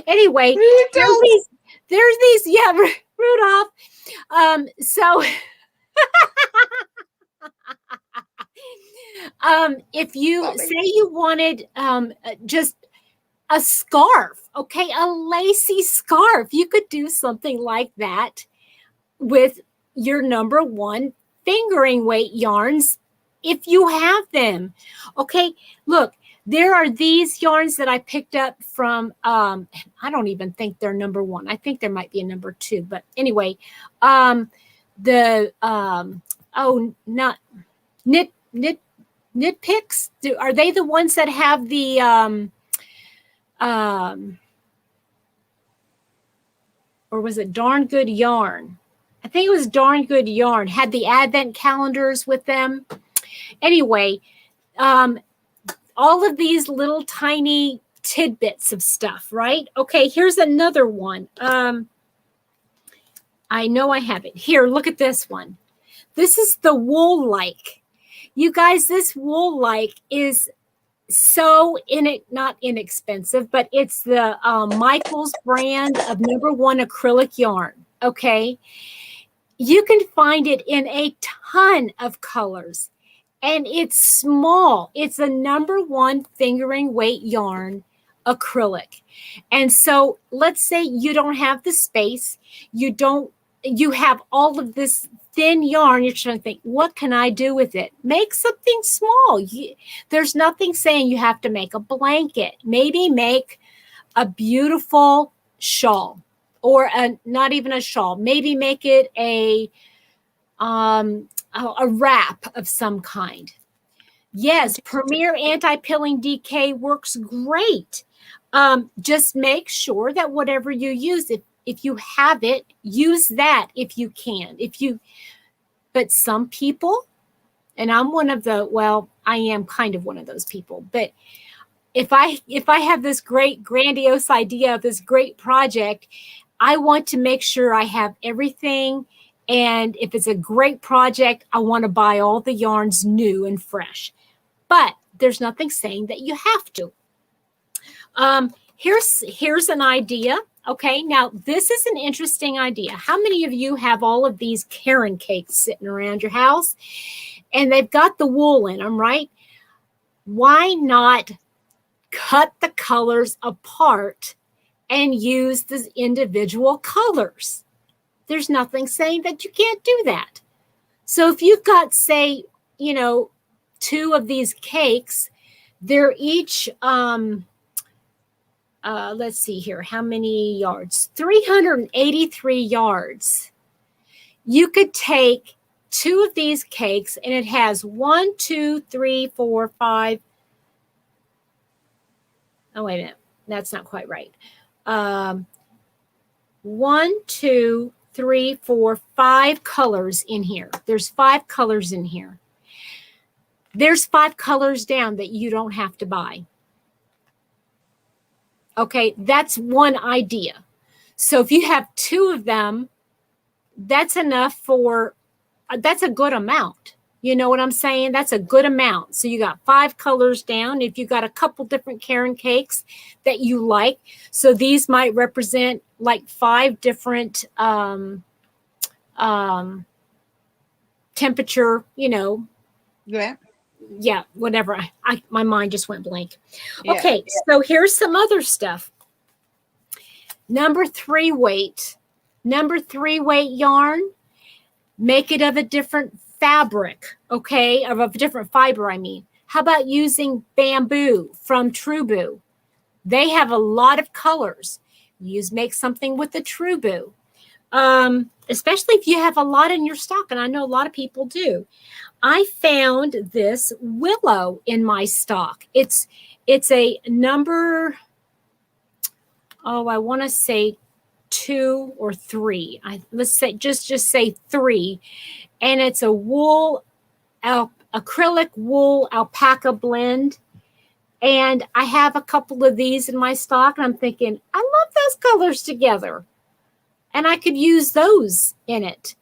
[SPEAKER 1] Anyway, there's these. Yeah, Rudolph. So, if you say you wanted just a scarf, okay, a lacy scarf, you could do something like that with your number 1 fingering weight yarns if you have them. Okay, look, there are these yarns that I picked up from I don't even think they're number 1. I think there might be a number 2, but anyway, not knit picks. Are they the ones that have the or was it Darn Good Yarn? I think it was Darn Good Yarn, had the advent calendars with them. Anyway, all of these little tiny tidbits of stuff, right? Okay, here's another one. I know I have it. Here, look at this one. This is the Wool-like. You guys, this Wool-like is so not inexpensive, but it's the Michaels brand of number 1 acrylic yarn. Okay. You can find it in a ton of colors, and it's small. It's a number 1 fingering weight yarn acrylic. And so let's say you don't have the space. You have all of this thin yarn. You're trying to think, what can I do with it? Make something small. There's nothing saying you have to make a blanket. Maybe make a beautiful shawl, or not even a shawl. Maybe make it a wrap of some kind. Yes, Premier Anti-Pilling DK works great. Just make sure that whatever you use, if you have it, use that if you can. But some people, and I'm one of the, well, I am kind of one of those people, but if I have this great grandiose idea of this great project, I want to make sure I have everything. And if it's a great project, I want to buy all the yarns new and fresh. But there's nothing saying that you have to. Here's an idea. Okay, now this is an interesting idea. How many of you have all of these Karen cakes sitting around your house and they've got the wool in them, right? Why not cut the colors apart and use the individual colors? There's nothing saying that you can't do that. So if you've got, say, 2 of these cakes, they're each, let's see here, how many yards? 383 yards. You could take 2 of these cakes and it has 1, 2, 3, 4, 5. Oh, wait a minute. That's not quite right. 1, 2, 3, 4, 5 colors in here. There's 5 colors in here. There's 5 colors down that you don't have to buy. Okay, that's one idea. So if you have 2 of them, that's enough for, that's a good amount. You know what I'm saying? That's a good amount. So you got 5 colors down. If you got a couple different Karen cakes that you like, so these might represent like 5 different temperature, yeah, whatever. My mind just went blank. Okay, so here's some other stuff. Number 3 weight yarn. Make it of a different fabric, okay, of a different fiber, I mean. How about using bamboo from Trubu? They have a lot of colors. Make something with the Trubu, especially if you have a lot in your stock, and I know a lot of people do. I found this willow in my stock. It's a number, I want to say 2 or 3. Let's say just say 3, and it's a wool acrylic wool alpaca blend. And I have a couple of these in my stock, and I'm thinking, I love those colors together, and I could use those in it.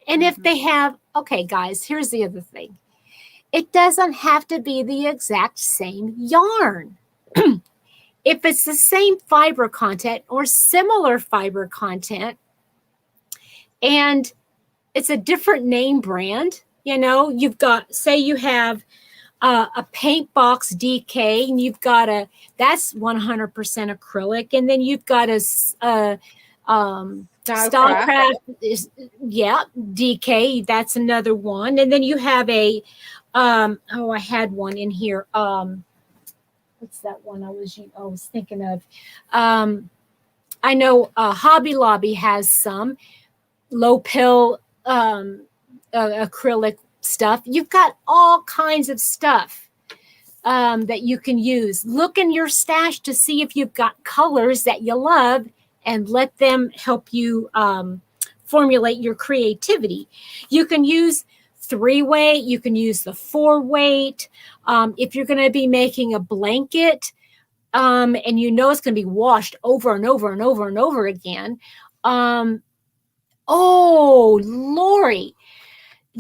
[SPEAKER 1] And if they have, okay, guys, here's the other thing. It doesn't have to be the exact same yarn. If it's the same fiber content or similar fiber content, and it's a different name brand, you've got, say you have a Paintbox DK, and you've got that's 100% acrylic, and then you've got a Stylecraft, DK, that's another one, and then you have a I had one in here. What's that one I was thinking of? I know Hobby Lobby has some low pill acrylic stuff. You've got all kinds of stuff that you can use. Look in your stash to see if you've got colors that you love, and let them help you formulate your creativity. You can use 3 weight. You can use the 4 weight. If you're going to be making a blanket, and it's going to be washed over and over and over and over again.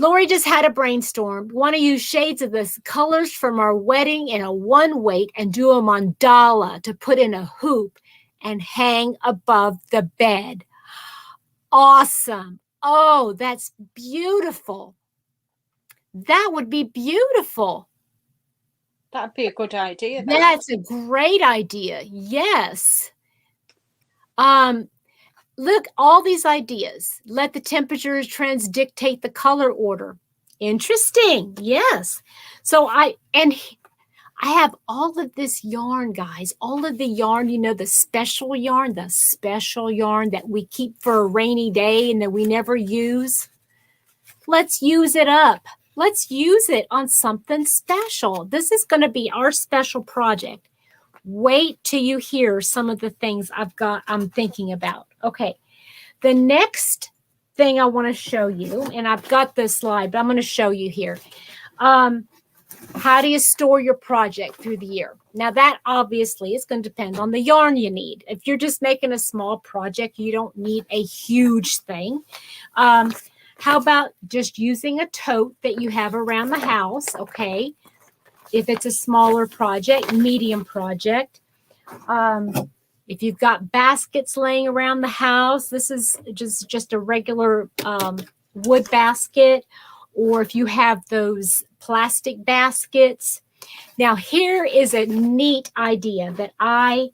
[SPEAKER 1] Lori just had a brainstorm. We want to use shades of the colors from our wedding in a 1 weight and do a mandala to put in a hoop and hang above the bed. Awesome. Oh, that's beautiful. That would be beautiful.
[SPEAKER 2] That'd be a good idea.
[SPEAKER 1] That's a great idea. Yes. Look, all these ideas. Let the temperature trends dictate the color order. Interesting. Yes. So I have all of this yarn, guys. All of the yarn, the special yarn that we keep for a rainy day and that we never use. Let's use it up. Let's use it on something special. This is going to be our special project. Wait till you hear some of the things I'm thinking about. Okay. The next thing I want to show you, and I've got this slide, but I'm going to show you here. How do you store your project through the year? Now that obviously is going to depend on the yarn you need. If you're just making a small project, you don't need a huge thing. How about just using a tote that you have around the house? Okay. If it's a smaller project, medium project. If you've got baskets laying around the house, this is just a regular wood basket, or if you have those plastic baskets. Now, here is a neat idea that I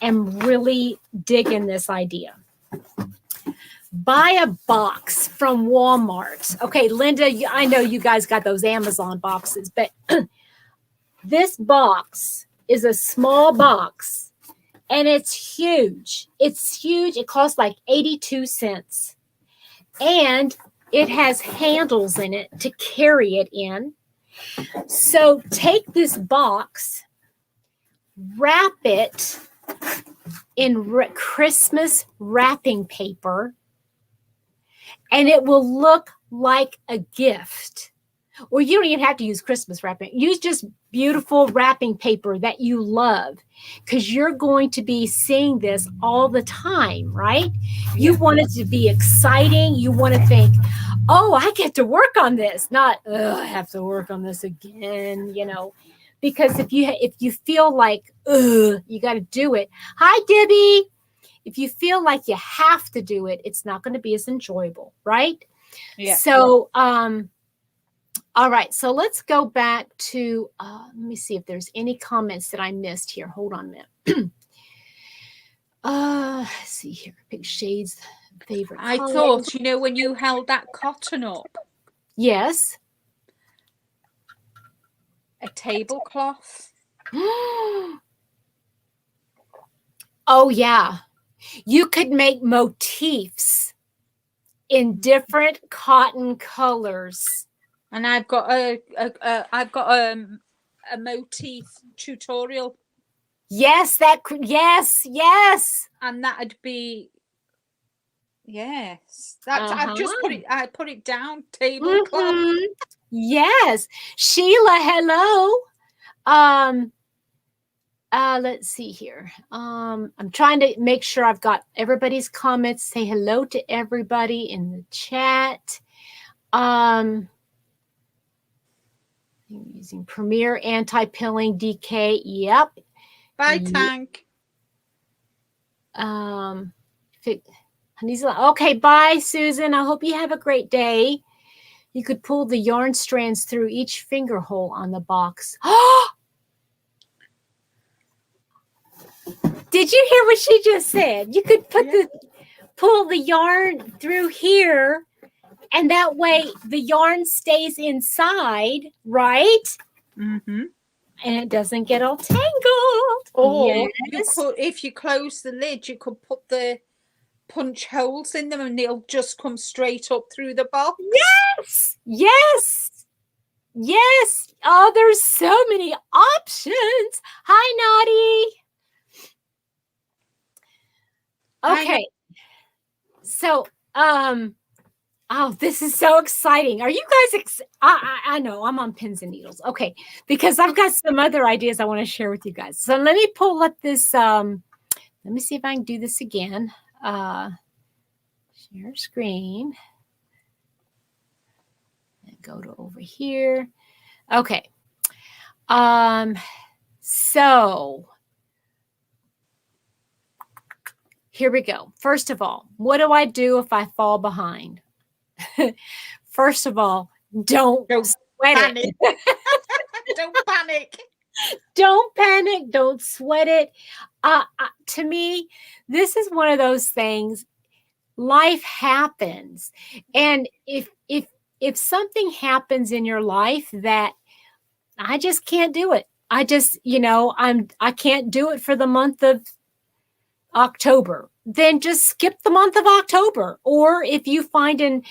[SPEAKER 1] am really digging this idea. Buy a box from Walmart. Okay, Linda, I know you guys got those Amazon boxes, but this box is a small box and it's huge. It's huge. It costs like 82 cents. And it has handles in it to carry it in. So take this box, wrap it in Christmas wrapping paper, and it will look like a gift. Or you don't even have to use Christmas wrapping. Use just beautiful wrapping paper that you love, because you're going to be seeing this all the time, right? You want it to be exciting. You want to think, oh, I get to work on this, not, I have to work on this again, you know. Because if you feel like, you got to do it. Hi, Debbie. If you feel like you have to do it, it's not going to be as enjoyable, right?
[SPEAKER 2] Yeah.
[SPEAKER 1] So, all right. So let's go back to, let me see if there's any comments that I missed here. Hold on a minute. Let's see here. Pick shades, favorite
[SPEAKER 2] I
[SPEAKER 1] color.
[SPEAKER 2] thought, you know, when you held that cotton up,
[SPEAKER 1] Yes.
[SPEAKER 2] a tablecloth.
[SPEAKER 1] Oh, yeah. You could make motifs in different cotton colors.
[SPEAKER 2] And I've got a motif tutorial.
[SPEAKER 1] Yes, yes.
[SPEAKER 2] And that'd be, yes. That's I've just I put it down, tablecloth.
[SPEAKER 1] Mm-hmm. Yes. Sheila, hello. Let's see here. I'm trying to make sure I've got everybody's comments. Say hello to everybody in the chat. I'm using Premier Anti-Pilling DK. Yep.
[SPEAKER 2] Bye, Tank.
[SPEAKER 1] Okay, bye, Susan. I hope you have a great day. You could pull the yarn strands through each finger hole on the box. Did you hear what she just said? You could pull the yarn through here, and that way the yarn stays inside, right?
[SPEAKER 2] Mm-hmm.
[SPEAKER 1] And it doesn't get all tangled.
[SPEAKER 2] Or
[SPEAKER 1] yes.
[SPEAKER 2] you could, if you close the lid, you could put the punch holes in them and it'll just come straight up through the box.
[SPEAKER 1] Yes. Oh, there's so many options. Hi, Naughty. Okay. So, oh, this is so exciting. Are you guys I know I'm on pins and needles. Okay, because I've got some other ideas I want to share with you guys. So let me pull up this. Let me see if I can do this again. Share screen. And go to over here. Okay. So here we go. First of all, what do I do if I fall behind? First of all, don't sweat
[SPEAKER 2] panic.
[SPEAKER 1] it.
[SPEAKER 2] Don't panic.
[SPEAKER 1] Don't panic. Don't sweat it. To me, this is one of those things. Life happens, and if something happens in your life that I just can't do it, I just I can't do it for the month of October, then just skip the month of October. Or if you find in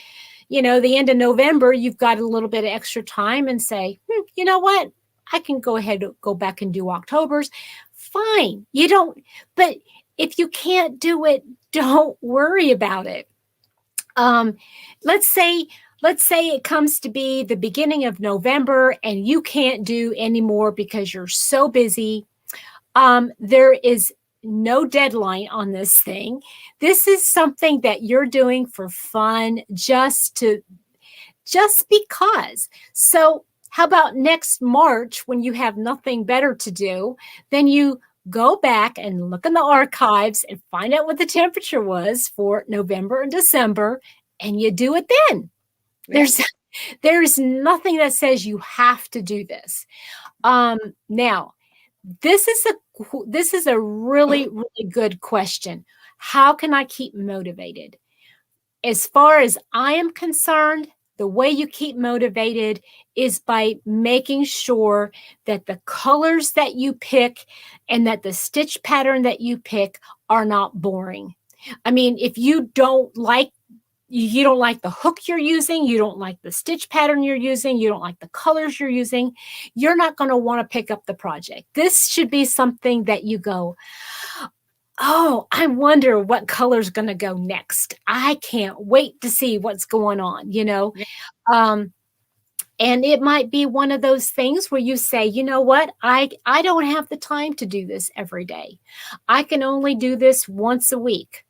[SPEAKER 1] the end of November, you've got a little bit of extra time and say, you know what? I can go ahead and go back and do October's. Fine. You don't, but if you can't do it, don't worry about it. Let's say it comes to be the beginning of November and you can't do anymore because you're so busy. There is no deadline on this thing. This is something that you're doing for fun, just because. So how about next March, when you have nothing better to do, then you go back and look in the archives and find out what the temperature was for November and December, and you do it then. Yeah. There's nothing that says you have to do this. Now, this is a really, really good question. How can I keep motivated? As far as I am concerned, the way you keep motivated is by making sure that the colors that you pick and that the stitch pattern that you pick are not boring. I mean, if you don't like the hook you're using, you don't like the stitch pattern you're using, you don't like the colors you're using, you're not going to want to pick up the project. This should be something that you go, oh, I wonder what color's going to go next. I can't wait to see what's going on, you know. And it might be one of those things where you say, you know what, I don't have the time to do this every day. I can only do this once a week.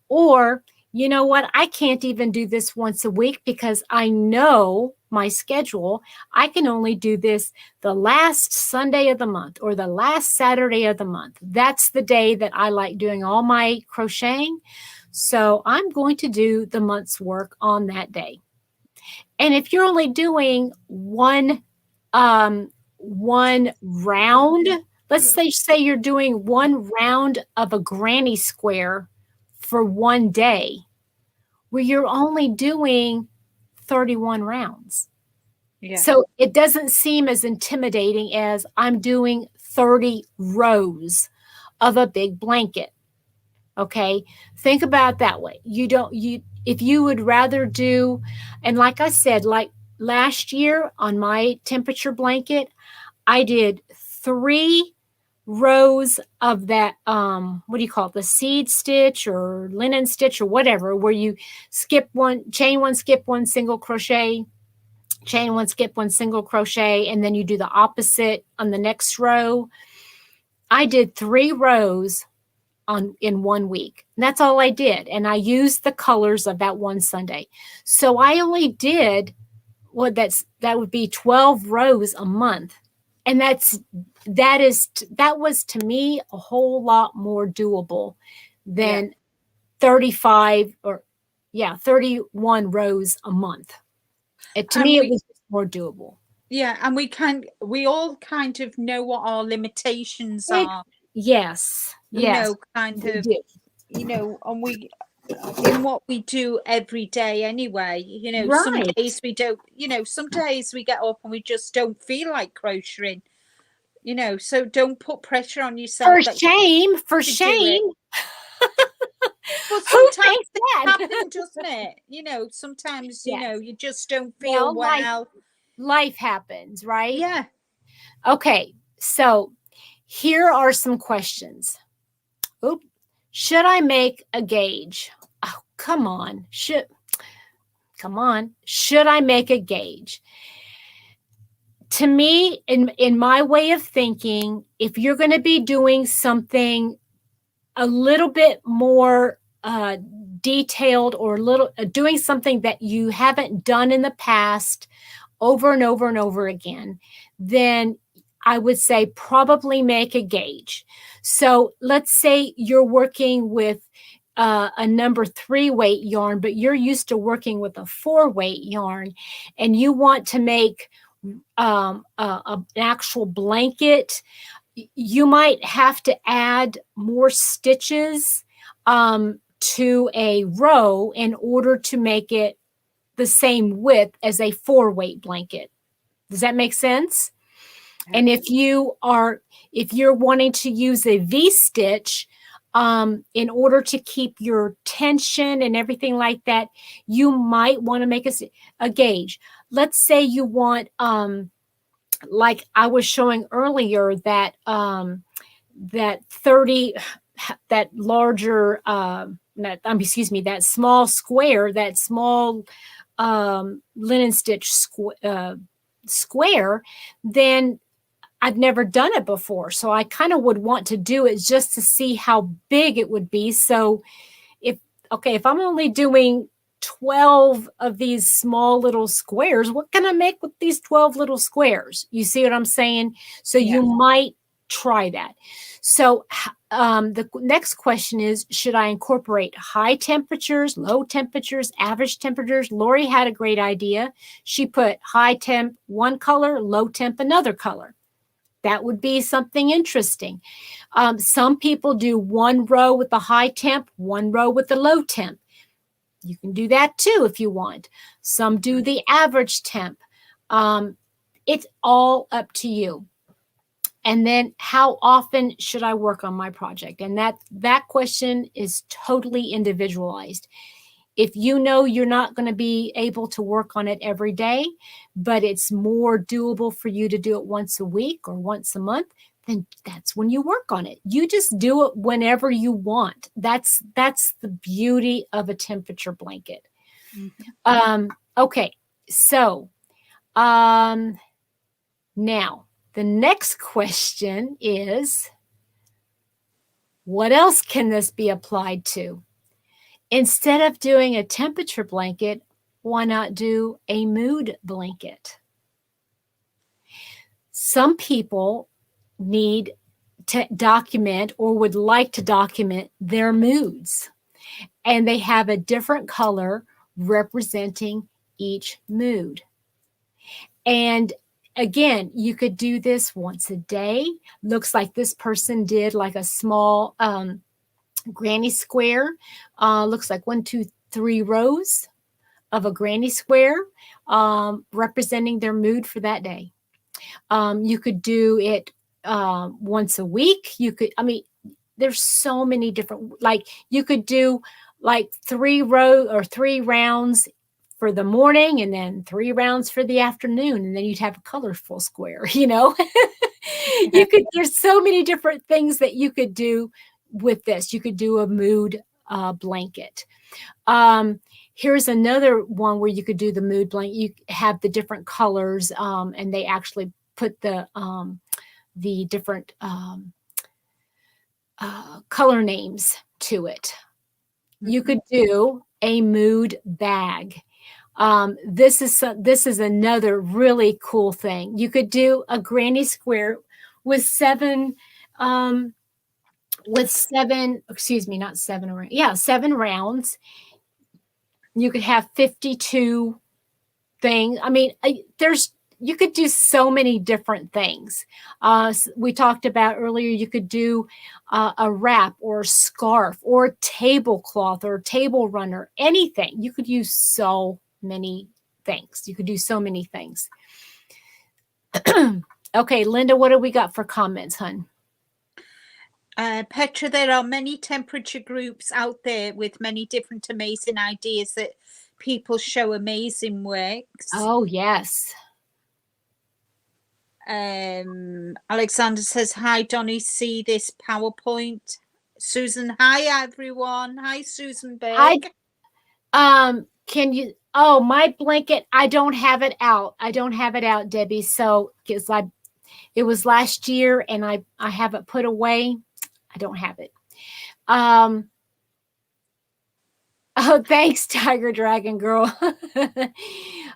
[SPEAKER 1] Or, you know what, I can't even do this once a week because I know my schedule. I can only do this the last Sunday of the month or the last Saturday of the month. That's the day that I like doing all my crocheting. So I'm going to do the month's work on that day. And if you're only doing one round, let's say you're doing one round of a granny square for one day, where you're only doing 31 rounds. Yeah. So it doesn't seem as intimidating as I'm doing 30 rows of a big blanket. Okay. Think about it that way. If you would rather do, and like I said, like last year on my temperature blanket, I did 3 rows of that, what do you call it? The seed stitch or linen stitch or whatever, where you skip one, chain one, skip one, single crochet, chain one, skip one, single crochet, and then you do the opposite on the next row. I did 3 rows in 1 week. And that's all I did. And I used the colors of that one Sunday. So I only did that would be 12 rows a month. And that was to me a whole lot more doable than 31 rows a month. To me, it was more doable.
[SPEAKER 2] Yeah, and we all kind of know what our limitations are.
[SPEAKER 1] Yes.
[SPEAKER 2] You know, kind of, you know, and we in what we do every day anyway, you know, right. Some days we don't, you know, some days we get up and we just don't feel like crocheting, you know, so don't put pressure on yourself.
[SPEAKER 1] For shame.
[SPEAKER 2] Well, sometimes it happens, doesn't it? You know, sometimes, you know, you just don't feel well.
[SPEAKER 1] Life happens, right?
[SPEAKER 2] Yeah.
[SPEAKER 1] Okay, so here are some questions. Oops. Should I make a gauge? Oh, come on. Should I make a gauge? To me, in my way of thinking, if you're going to be doing something a little bit more detailed or doing something that you haven't done in the past over and over and over again, then I would say probably make a gauge. So let's say you're working with a number 3 weight yarn, but you're used to working with a 4 weight yarn, and you want to make an actual blanket. You might have to add more stitches to a row in order to make it the same width as a 4 weight blanket. Does that make sense? And if you're wanting to use a V-stitch in order to keep your tension and everything like that, you might want to make a gauge. Let's say you want like I was showing earlier, that that 30, that larger, excuse me, that small square, that small linen stitch square, then I've never done it before. So I kind of would want to do it just to see how big it would be. So if I'm only doing 12 of these small little squares, what can I make with these 12 little squares? You see what I'm saying? So you might try that. So the next question is, should I incorporate high temperatures, low temperatures, average temperatures? Lori had a great idea. She put high temp one color, low temp another color. That would be something interesting. Some people do one row with the high temp, one row with the low temp. You can do that too if you want. Some do the average temp. It's all up to you. And then how often should I work on my project? And that question is totally individualized. If you know you're not going to be able to work on it every day, but it's more doable for you to do it once a week or once a month, then that's when you work on it. You just do it whenever you want. That's the beauty of a temperature blanket. Mm-hmm. Okay, so now the next question is, what else can this be applied to? Instead of doing a temperature blanket, why not do a mood blanket? Some people need to document or would like to document their moods, and they have a different color representing each mood. And again, you could do this once a day. Looks like this person did like a small granny square. Looks like 1, 2, 3 rows of a granny square representing their mood for that day. You could do it once a week. You could, there's so many different, like you could do like 3 rounds for the morning and then 3 rounds for the afternoon. And then you'd have a colorful square, you know. There's so many different things that you could do with this. You could do a mood blanket. Here's another one where you could do the mood blanket. You have the different colors, and they actually put the different color names to it. Mm-hmm. You could do a mood bag. This is another really cool thing. You could do a granny square with 7 rounds. You could have 52 things. You could do so many different things. We talked about earlier, you could do a wrap or a scarf or a tablecloth or a table runner, anything. You could use so many things. You could do so many things. Okay, Linda, what do we got for comments, hun?
[SPEAKER 2] Petra, there are many temperature groups out there with many different amazing ideas that people show amazing works.
[SPEAKER 1] Oh, yes.
[SPEAKER 2] Alexander says, hi, Donnie, see this PowerPoint. Susan, hi, everyone. Hi, Susan Berg.
[SPEAKER 1] Can you, my blanket, I don't have it out. Debbie. So, because it was last year and I have it put away. I don't have it. Oh, thanks, Tiger Dragon Girl.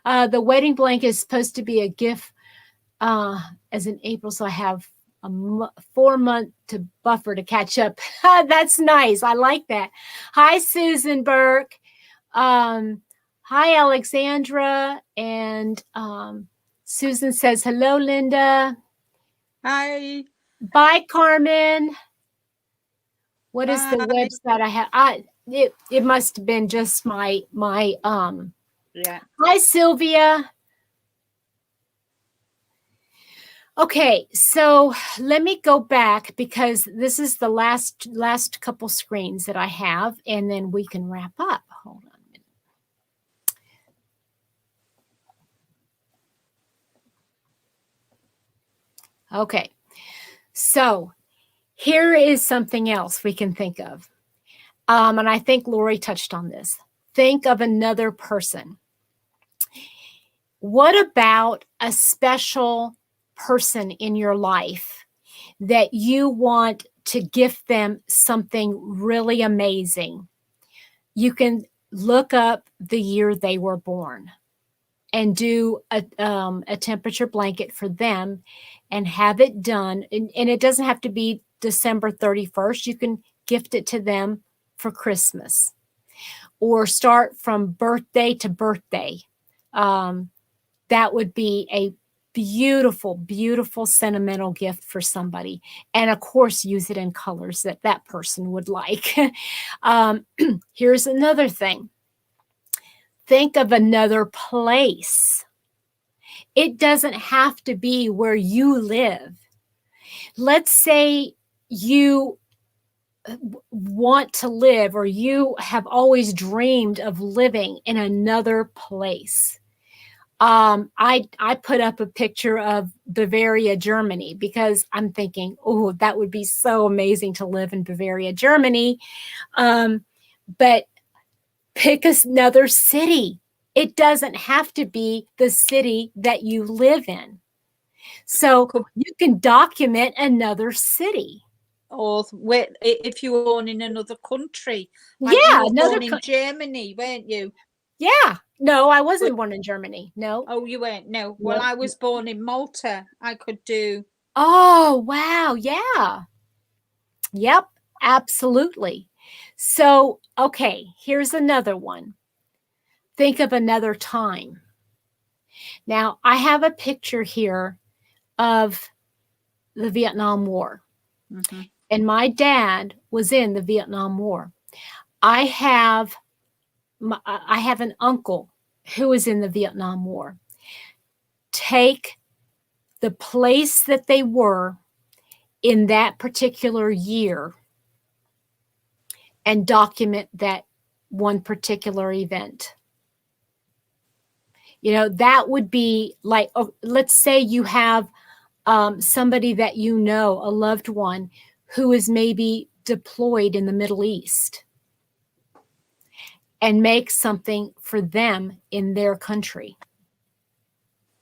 [SPEAKER 1] The wedding blanket is supposed to be a gift as in April, so I have a 4-month to buffer to catch up. That's nice. I like that. Hi, Susan Burke. Hi, Alexandra. And Susan says, hello, Linda.
[SPEAKER 2] Hi.
[SPEAKER 1] Bye, Carmen. What is the website I have? It must have been just my
[SPEAKER 2] yeah.
[SPEAKER 1] Hi, Sylvia. Okay, so let me go back because this is the last couple screens that I have, and then we can wrap up. Hold on a minute. Okay. So here is something else we can think of. And I think Lori touched on this. Think of another person. What about a special person in your life that you want to gift them something really amazing? You can look up the year they were born and do a temperature blanket for them and have it done. And it doesn't have to be December 31st. You can gift it to them for Christmas or start from birthday to birthday. That would be a beautiful, beautiful sentimental gift for somebody. And of course, use it in colors that that person would like. Here's another thing. Think of another place. It doesn't have to be where you live. Let's say you want to live, or you have always dreamed of living in another place. I put up a picture of Bavaria, Germany, because I'm thinking, oh, that would be so amazing to live in Bavaria, Germany. But pick another city. It doesn't have to be the city that you live in. So you can document another city.
[SPEAKER 2] Or if you were born in another country.
[SPEAKER 1] Like yeah,
[SPEAKER 2] you were born in Germany, weren't you?
[SPEAKER 1] Yeah. No, I wasn't born in Germany. No.
[SPEAKER 2] Oh, you weren't? No. Well, I was born in Malta. I could do.
[SPEAKER 1] Oh, wow. Yeah. Yep. Absolutely. So, okay, here's another one. Think of another time. Now, I have a picture here of the Vietnam War. Mm-hmm. And my dad was in the Vietnam War. I have an uncle who was in the Vietnam War. Take the place that they were in that particular year and document that one particular event. You know, that would be like, let's say you have somebody that you know, a loved one, who is maybe deployed in the Middle East, and make something for them in their country.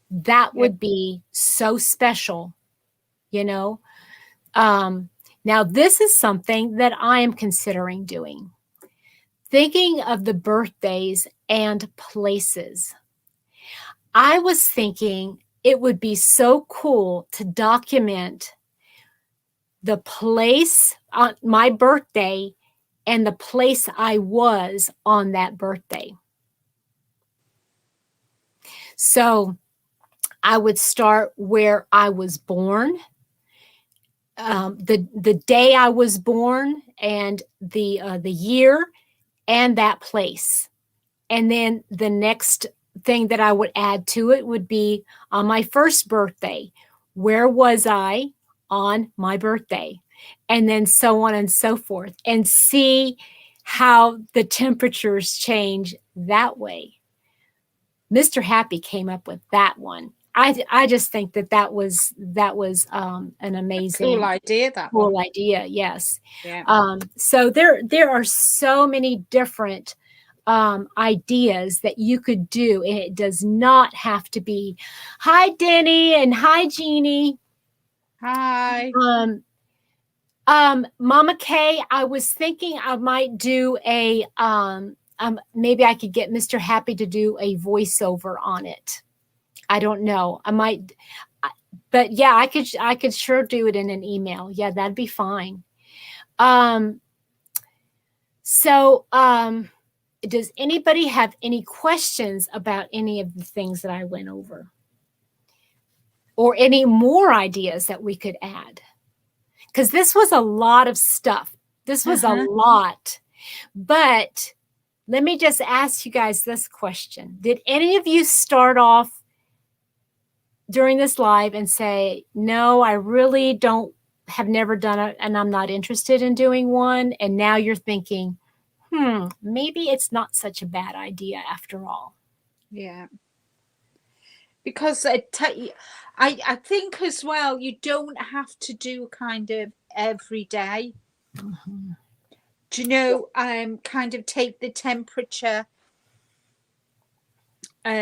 [SPEAKER 1] That would be so special, you know. Now, this is something that I am considering doing. Thinking of the birthdays and places. I was thinking it would be so cool to document the place on my birthday and the place I was on that birthday. So I would start where I was born, the day I was born, and the year, and that place. And then the next thing that I would add to it would be on my first birthday. Where was I on my birthday? And then so on and so forth, and see how the temperatures change that way. Mr. Happy came up with that one. I just think that was an amazing,
[SPEAKER 2] cool idea.
[SPEAKER 1] Cool idea, yes. Yeah. So there are so many different ideas that you could do, and it does not have to be. Hi, Denny, and hi, Jeannie.
[SPEAKER 2] Hi.
[SPEAKER 1] Mama Kay, I was thinking I might do a maybe I could get Mr. Happy to do a voiceover on it. I don't know. I might, but yeah, I could sure do it in an email. Yeah, that'd be fine. Does anybody have any questions about any of the things that I went over? Or any more ideas that we could add? Because this was a lot of stuff. This was a lot. But let me just ask you guys this question. Did any of you start off during this live and say, no, I really have never done it, and I'm not interested in doing one? And now you're thinking, maybe it's not such a bad idea after all.
[SPEAKER 2] Yeah. because I think as well, you don't have to do kind of every day.
[SPEAKER 1] Mm-hmm.
[SPEAKER 2] Do you know, kind of take the temperature, what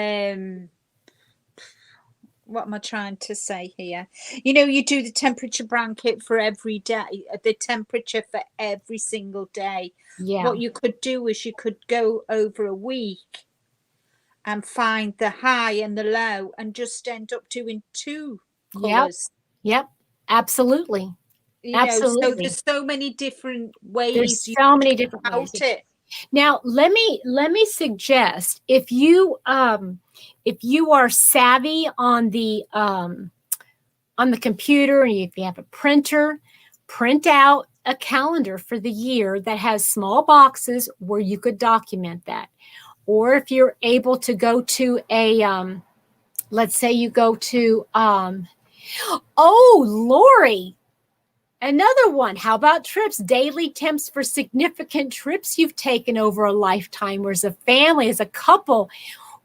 [SPEAKER 2] am I trying to say here? You know, you do the temperature blanket for every day, the temperature for every single day.
[SPEAKER 1] Yeah.
[SPEAKER 2] What you could do is you could go over a week and find the high and the low and just end up doing two colors.
[SPEAKER 1] Yep. Absolutely.
[SPEAKER 2] You know, so there's so many different ways.
[SPEAKER 1] There's so many different ways. Now, let me suggest, if you are savvy on the computer, and if you have a printer, print out a calendar for the year that has small boxes where you could document that. Or if you're able to go to a let's say you go to oh, Lori, another one. How about trips? Daily temps for significant trips you've taken over a lifetime, or as a family, as a couple.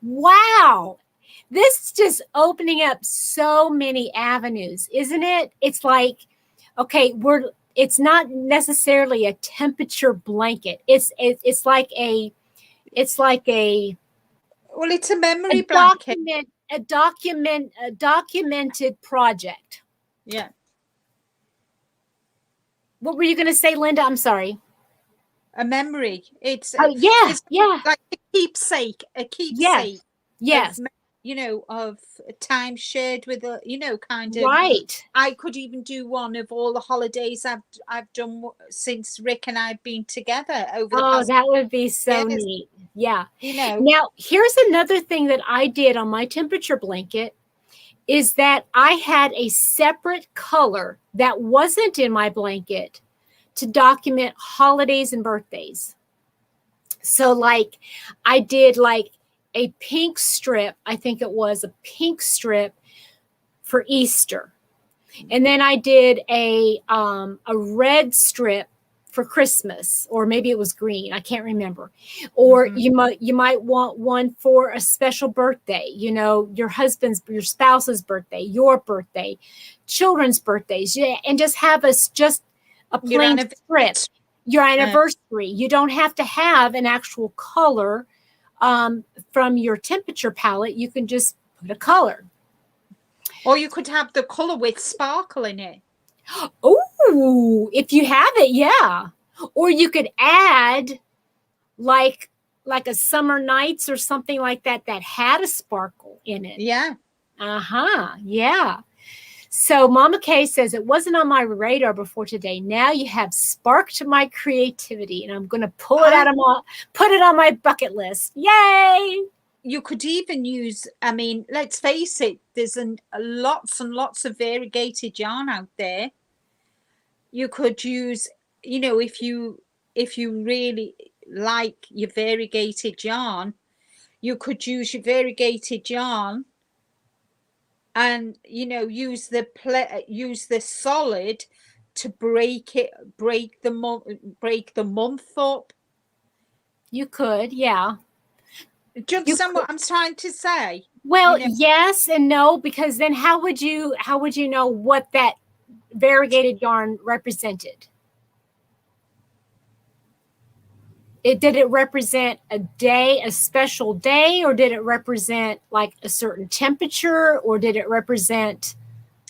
[SPEAKER 1] Wow. This is just opening up so many avenues, isn't it? It's like, okay, it's not necessarily a temperature blanket. It's like a
[SPEAKER 2] well, it's a memory blanket.
[SPEAKER 1] A documented project.
[SPEAKER 2] Yeah.
[SPEAKER 1] What were you going to say, Linda? I'm sorry.
[SPEAKER 2] A memory. It's
[SPEAKER 1] it's
[SPEAKER 2] like a keepsake.
[SPEAKER 1] Yes.
[SPEAKER 2] You know, of time shared with kind of.
[SPEAKER 1] Right.
[SPEAKER 2] I could even do one of all the holidays I've done since Rick and I've been together over the past.
[SPEAKER 1] That would be so neat. Yeah.
[SPEAKER 2] You know.
[SPEAKER 1] Now, here's another thing that I did on my temperature blanket, is that I had a separate color that wasn't in my blanket to document holidays and birthdays. So like I did like a pink strip, I think it was a pink strip for Easter. And then I did a red strip for Christmas, or maybe it was green. I can't remember. Or you might want one for a special birthday, you know, your spouse's birthday, your birthday, children's birthdays, and just have just a plain strip. Your anniversary. You don't have to have an actual color from your temperature palette. You can just put a color.
[SPEAKER 2] Or you could have the color with sparkle in it.
[SPEAKER 1] Oh, if you have it, yeah. Or you could add like a summer nights or something like that had a sparkle in it.
[SPEAKER 2] Yeah.
[SPEAKER 1] Yeah. So Mama Kay says, it wasn't on my radar before today. Now you have sparked my creativity, and I'm going to put it on my bucket list. Yay!
[SPEAKER 2] You could even use, I mean, let's face it, there's lots and lots of variegated yarn out there. You could use, you know, if you really like your variegated yarn, you could use your variegated yarn and, you know, use the solid to break the month up.
[SPEAKER 1] You could, yeah.
[SPEAKER 2] Do you understand what I'm trying to say?
[SPEAKER 1] Well, you know? Yes and no, because then how would you know what that variegated yarn represented? Did it represent a day, a special day, or did it represent like a certain temperature, or did it represent?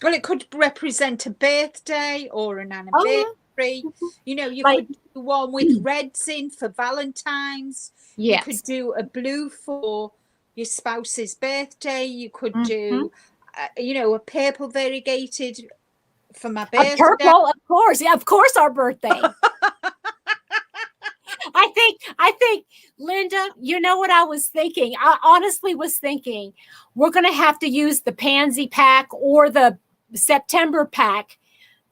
[SPEAKER 2] Well, it could represent a birthday or an anniversary. You know, you could do one with reds in for Valentine's.
[SPEAKER 1] Yes.
[SPEAKER 2] You could do a blue for your spouse's birthday. You could do, you know, a purple variegated for my birthday.
[SPEAKER 1] A purple, of course. Yeah, of course, our birthday. I think, Linda, you know what I was thinking? I honestly was thinking we're going to have to use the pansy pack or the September pack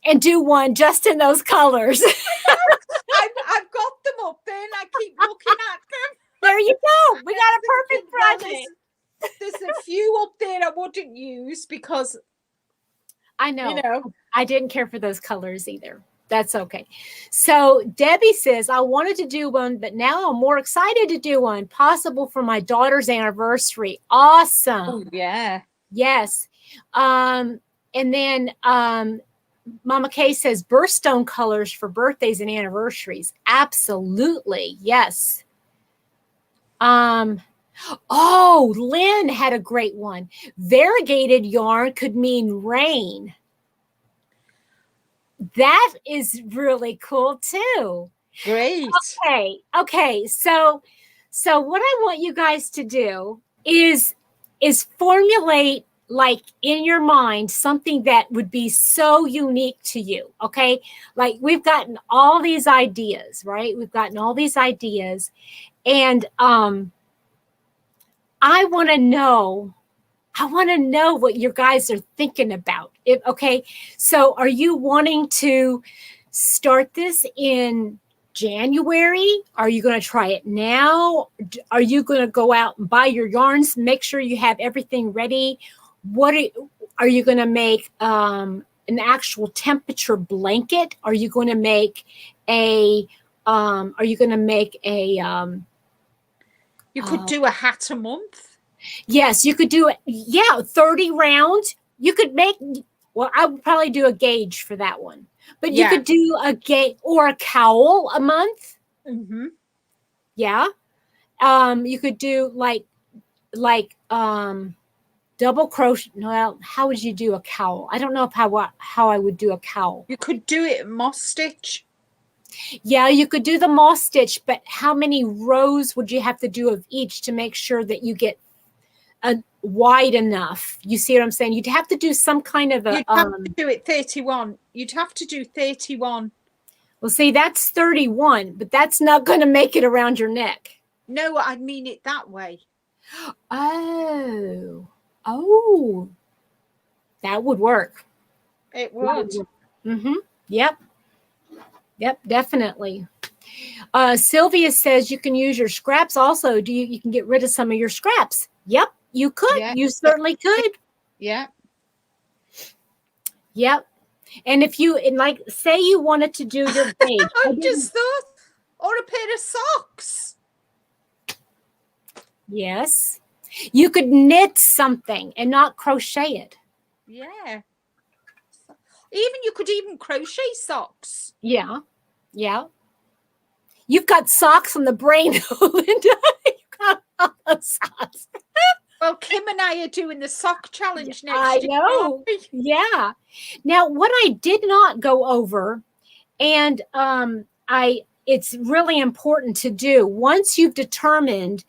[SPEAKER 1] and do one just in those colors.
[SPEAKER 2] I've got them up there and I keep looking at them.
[SPEAKER 1] There you go. We got a perfect project.
[SPEAKER 2] There's a few up there I wouldn't use because
[SPEAKER 1] I know. You know, I didn't care for those colors either. That's okay. So Debbie says, I wanted to do one, but now I'm more excited to do one, possible for my daughter's anniversary. Awesome.
[SPEAKER 2] Oh, yeah.
[SPEAKER 1] Yes. And then Mama Kay says birthstone colors for birthdays and anniversaries. Absolutely. Yes. Oh, Lynn had a great one. Variegated yarn could mean rain. That is really cool too.
[SPEAKER 2] Great.
[SPEAKER 1] Okay. So what I want you guys to do is formulate, like, in your mind, something that would be so unique to you. Okay. Like, we've gotten all these ideas, right? We've gotten all these ideas, and I want to know what you guys are thinking about. Okay. So are you wanting to start this in January? Are you going to try it now? Are you going to go out and buy your yarns? Make sure you have everything ready. What are you going to make an actual temperature blanket? Are you going to make a
[SPEAKER 2] You could do a hat a month.
[SPEAKER 1] Yes, you could do it. Yeah, 30 rounds. You could make, well, I would probably do a gauge for that one. But you could do a gauge or a cowl a month.
[SPEAKER 2] Mm-hmm.
[SPEAKER 1] Yeah. You could do like double crochet. Well, how would you do a cowl? I don't know how I would do a cowl.
[SPEAKER 2] You could do it moss stitch.
[SPEAKER 1] Yeah, you could do the moss stitch, but how many rows would you have to do of each to make sure that you get wide enough? You see what I'm saying? You'd have to do some kind of a.
[SPEAKER 2] You'd have to do it 31. You'd have to do 31.
[SPEAKER 1] Well, see, that's 31, but that's not going to make it around your neck.
[SPEAKER 2] No, I mean it that way.
[SPEAKER 1] Oh, that would work.
[SPEAKER 2] It would.
[SPEAKER 1] Mm-hmm. Yep, definitely. Sylvia says you can use your scraps also. You can get rid of some of your scraps? Yep, you could. Yeah. You certainly could.
[SPEAKER 2] Yeah.
[SPEAKER 1] Yep. And if you, like, say you wanted to do your gauge.
[SPEAKER 2] I just thought, or a pair of socks.
[SPEAKER 1] Yes. You could knit something and not crochet it.
[SPEAKER 2] Yeah. You could even crochet socks.
[SPEAKER 1] Yeah. Yeah. You've got socks on the brain, Linda. You've got all those socks.
[SPEAKER 2] Well, Kim and I are doing the sock challenge next
[SPEAKER 1] year. I know. Yeah. Now, what I did not go over, and it's really important to do once you've determined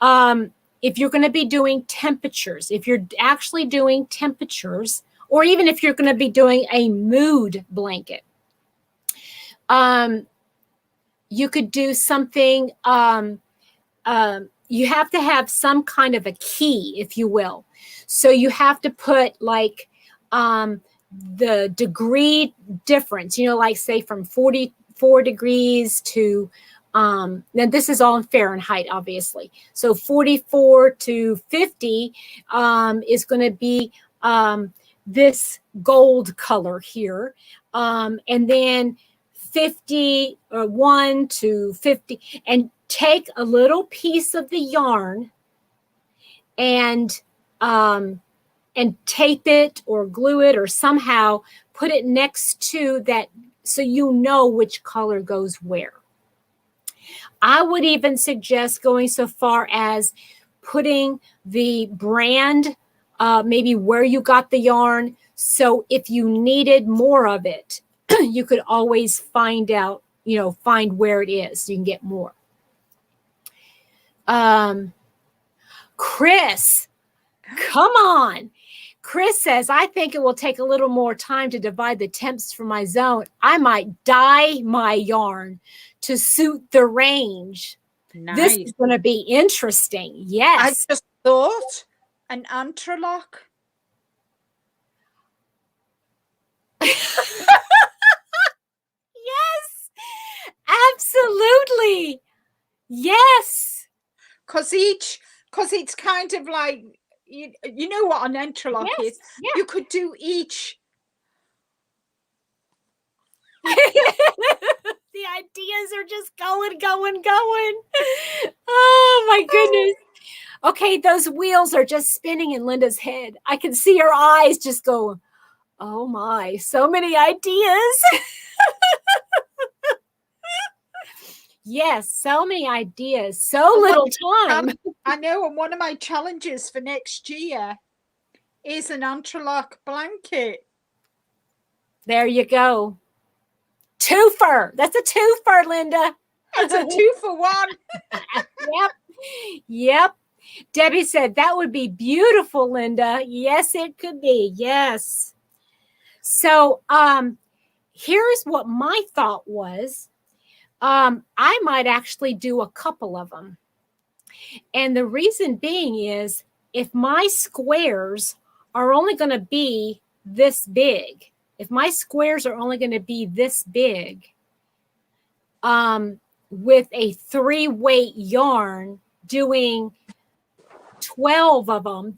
[SPEAKER 1] if you're going to be doing temperatures, if you're actually doing temperatures, or even if you're going to be doing a mood blanket. You could do something, you have to have some kind of a key, if you will. So you have to put like the degree difference, like say from 44 degrees to, now this is all in Fahrenheit, obviously. So 44 to 50 is going to be this gold color here. And then 51 to 50, and take a little piece of the yarn and tape it or glue it or somehow put it next to that so you know which color goes where. I would even suggest going so far as putting the brand maybe where you got the yarn, so if you needed more of it, you could always find out, find where it is so you can get more. Chris, come on. Chris says, I think it will take a little more time to divide the temps for my zone. I might dye my yarn to suit the range. Nice. This is going to be interesting. Yes.
[SPEAKER 2] I just thought an interlock.
[SPEAKER 1] Yes, absolutely. Yes.
[SPEAKER 2] Because it's kind of like, you know what an interlock is? Yeah. You could do each.
[SPEAKER 1] The ideas are just going. Oh my goodness. Okay, those wheels are just spinning in Linda's head. I can see her eyes just go, oh my, so many ideas. Yes, so many ideas, so little time.
[SPEAKER 2] I know, and one of my challenges for next year is an interlock blanket.
[SPEAKER 1] There you go. Twofer. That's a twofer, Linda.
[SPEAKER 2] That's a 2 for 1.
[SPEAKER 1] Yep. Debbie said that would be beautiful, Linda. Yes, it could be. Yes. So here's what my thought was. I might actually do a couple of them. And the reason being is if my squares are only going to be this big, with a 3-weight yarn doing 12 of them,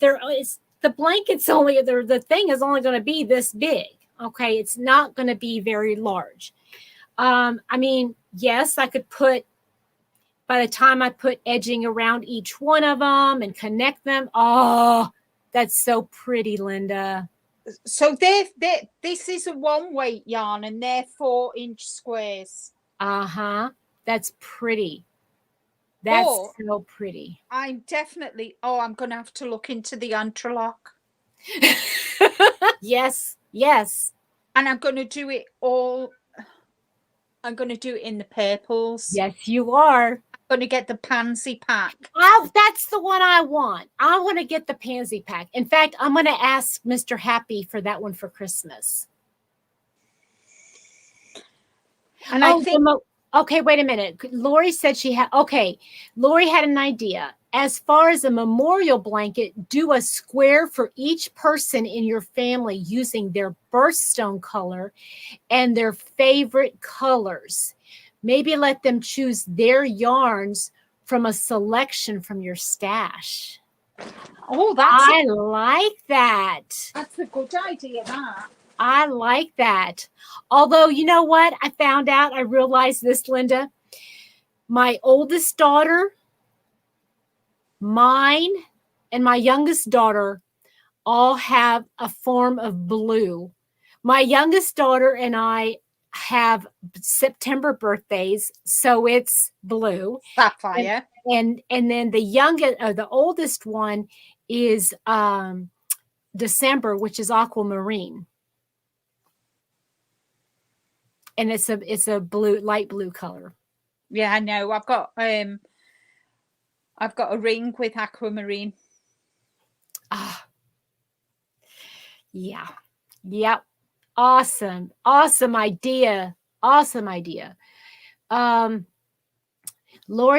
[SPEAKER 1] the blanket's only, the thing is only going to be this big. Okay. It's not going to be very large. I mean, yes, I could put, by the time I put edging around each one of them and connect them, oh, that's so pretty, Linda.
[SPEAKER 2] So this is a 1-weight yarn and they're 4-inch squares.
[SPEAKER 1] Uh-huh. That's pretty. That's so pretty.
[SPEAKER 2] I'm definitely, I'm going to have to look into the interlock.
[SPEAKER 1] Yes, yes.
[SPEAKER 2] And I'm going to do it in the purples.
[SPEAKER 1] Yes, you are.
[SPEAKER 2] I'm going to get the pansy pack.
[SPEAKER 1] That's the one I want. I want to get the pansy pack. In fact, I'm going to ask Mr. Happy for that one for Christmas.
[SPEAKER 2] And I think...
[SPEAKER 1] Okay, wait a minute. Lori said Lori had an idea. As far as a memorial blanket, do a square for each person in your family using their birthstone color and their favorite colors. Maybe let them choose their yarns from a selection from your stash.
[SPEAKER 2] Oh,
[SPEAKER 1] I like that.
[SPEAKER 2] That's a good idea, that.
[SPEAKER 1] I like that. Although, you know what? I realized this, Linda. My oldest daughter, mine, and my youngest daughter all have a form of blue. My youngest daughter and I have September birthdays, so it's blue.
[SPEAKER 2] Sapphire.
[SPEAKER 1] And then the oldest one is December, which is aquamarine. And it's a blue, light blue color.
[SPEAKER 2] Yeah, I know. I've got a ring with aquamarine.
[SPEAKER 1] Yeah. Yep. Awesome. Awesome idea. Awesome idea. Lori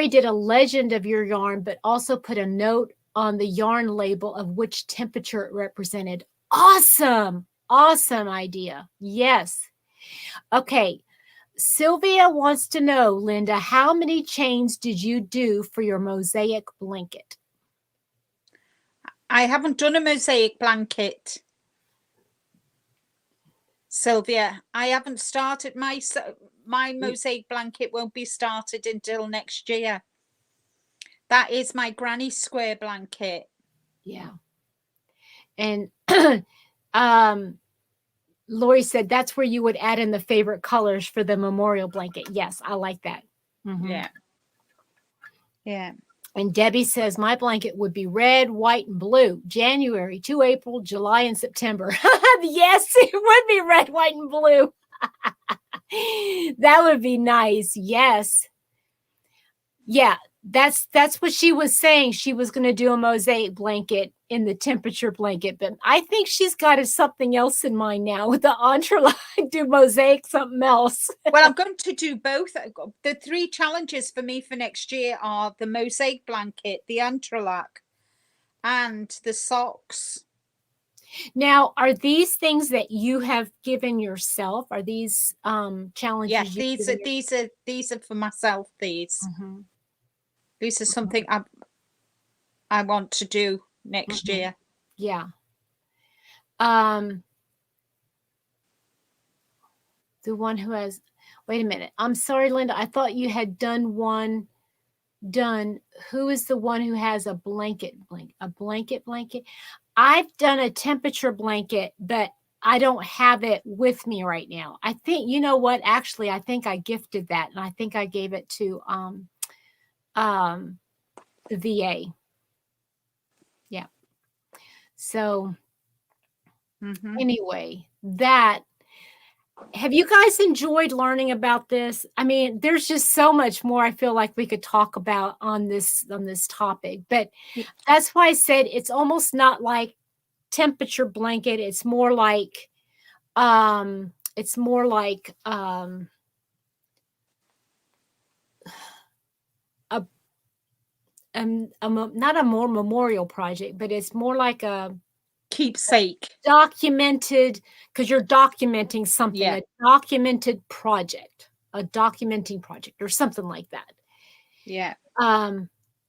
[SPEAKER 1] did a legend of your yarn, but also put a note on the yarn label of which temperature it represented. Awesome. Awesome idea. Yes. Okay. Sylvia wants to know, Linda, how many chains did you do for your mosaic blanket?
[SPEAKER 2] I haven't done a mosaic blanket, Sylvia. I haven't started my mosaic blanket won't be started until next year. That is my granny square blanket.
[SPEAKER 1] Yeah. And Lori said that's where you would add in the favorite colors for the memorial blanket. Yes, I like that. Mm-hmm.
[SPEAKER 2] Yeah. Yeah.
[SPEAKER 1] And Debbie says my blanket would be red, white, and blue. January to April, July, and September. Yes, it would be red, white, and blue. That would be nice. Yes. Yeah, that's what she was saying. She was going to do a mosaic blanket in the temperature blanket, but I think she's got something else in mind now with the entrelac. Do mosaic something else.
[SPEAKER 2] Well, I'm going to do both. The 3 challenges for me for next year are the mosaic blanket, the entrelac, and the socks.
[SPEAKER 1] Now, are these things that you have given yourself? Are these challenges?
[SPEAKER 2] Yeah, these are for myself. These are something I want to do next year.
[SPEAKER 1] Yeah. The one who has, wait a minute. I'm sorry, Linda. I thought you had done one done, who is the one who has a blanket? I've done a temperature blanket, but I don't have it with me right now. I think, you know what? Actually, I think I gifted that, and I think I gave it to the VA. Yeah. So anyway, have you guys enjoyed learning about this? I mean, there's just so much more I feel like we could talk about on this topic, but that's why I said it's almost not like temperature blanket. It's more like not a more memorial project, but it's more like a
[SPEAKER 2] keepsake,
[SPEAKER 1] documented, because you're documenting something,
[SPEAKER 2] yeah.
[SPEAKER 1] a documented project, a documenting project or something like that.
[SPEAKER 2] Yeah.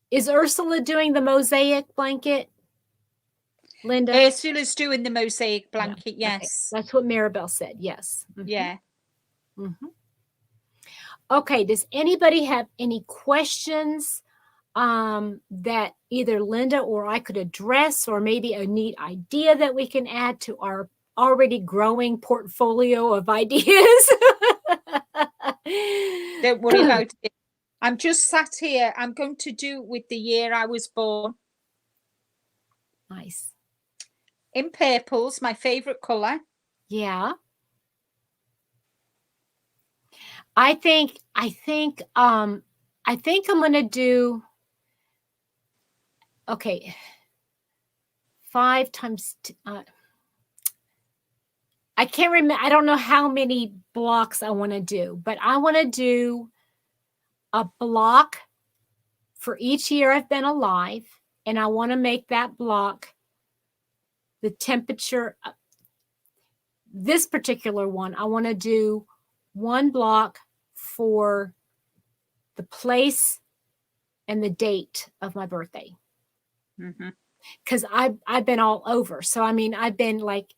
[SPEAKER 1] Is Ursula doing the mosaic blanket? Linda?
[SPEAKER 2] Ursula's doing the mosaic blanket, yes.
[SPEAKER 1] Okay. That's what Maribel said, yes.
[SPEAKER 2] Yeah.
[SPEAKER 1] Okay, does anybody have any questions that either Linda or I could address, or maybe a neat idea that we can add to our already growing portfolio of ideas?
[SPEAKER 2] Don't worry about it. I'm just sat here. I'm going to do with the year I was born.
[SPEAKER 1] Nice.
[SPEAKER 2] In purples, my favorite color.
[SPEAKER 1] Yeah. I think I'm going to do, okay, 5 times, I can't remember. I don't know how many blocks I want to do, but I want to do a block for each year I've been alive. And I want to make that block the temperature. This particular one, I want to do one block for the place and the date of my birthday. Because I've been all over. So, I mean, I've been like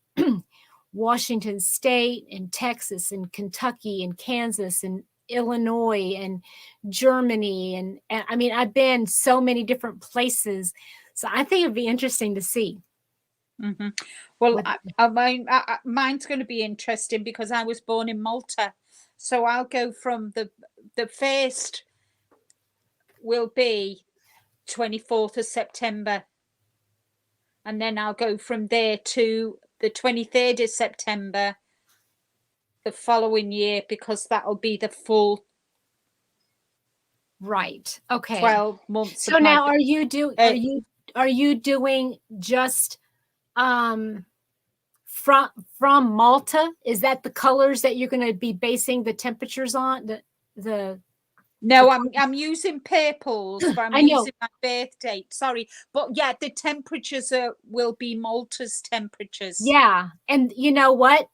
[SPEAKER 1] Washington State and Texas and Kentucky and Kansas and Illinois and Germany. And I mean, I've been so many different places. So I think it'd be interesting to see.
[SPEAKER 2] Well, mine's going to be interesting because I was born in Malta. So I'll go from the first will be 24th of September. And then I'll go from there to the 23rd of September the following year, because that'll be the full
[SPEAKER 1] right. Okay.
[SPEAKER 2] 12 months.
[SPEAKER 1] So now are you doing just from Malta? Is that the colors that you're going to be basing the temperatures on?
[SPEAKER 2] No, I'm using purples, but I'm using my birth date. Sorry. But yeah, the temperatures will be Malta's temperatures.
[SPEAKER 1] Yeah. And you know what?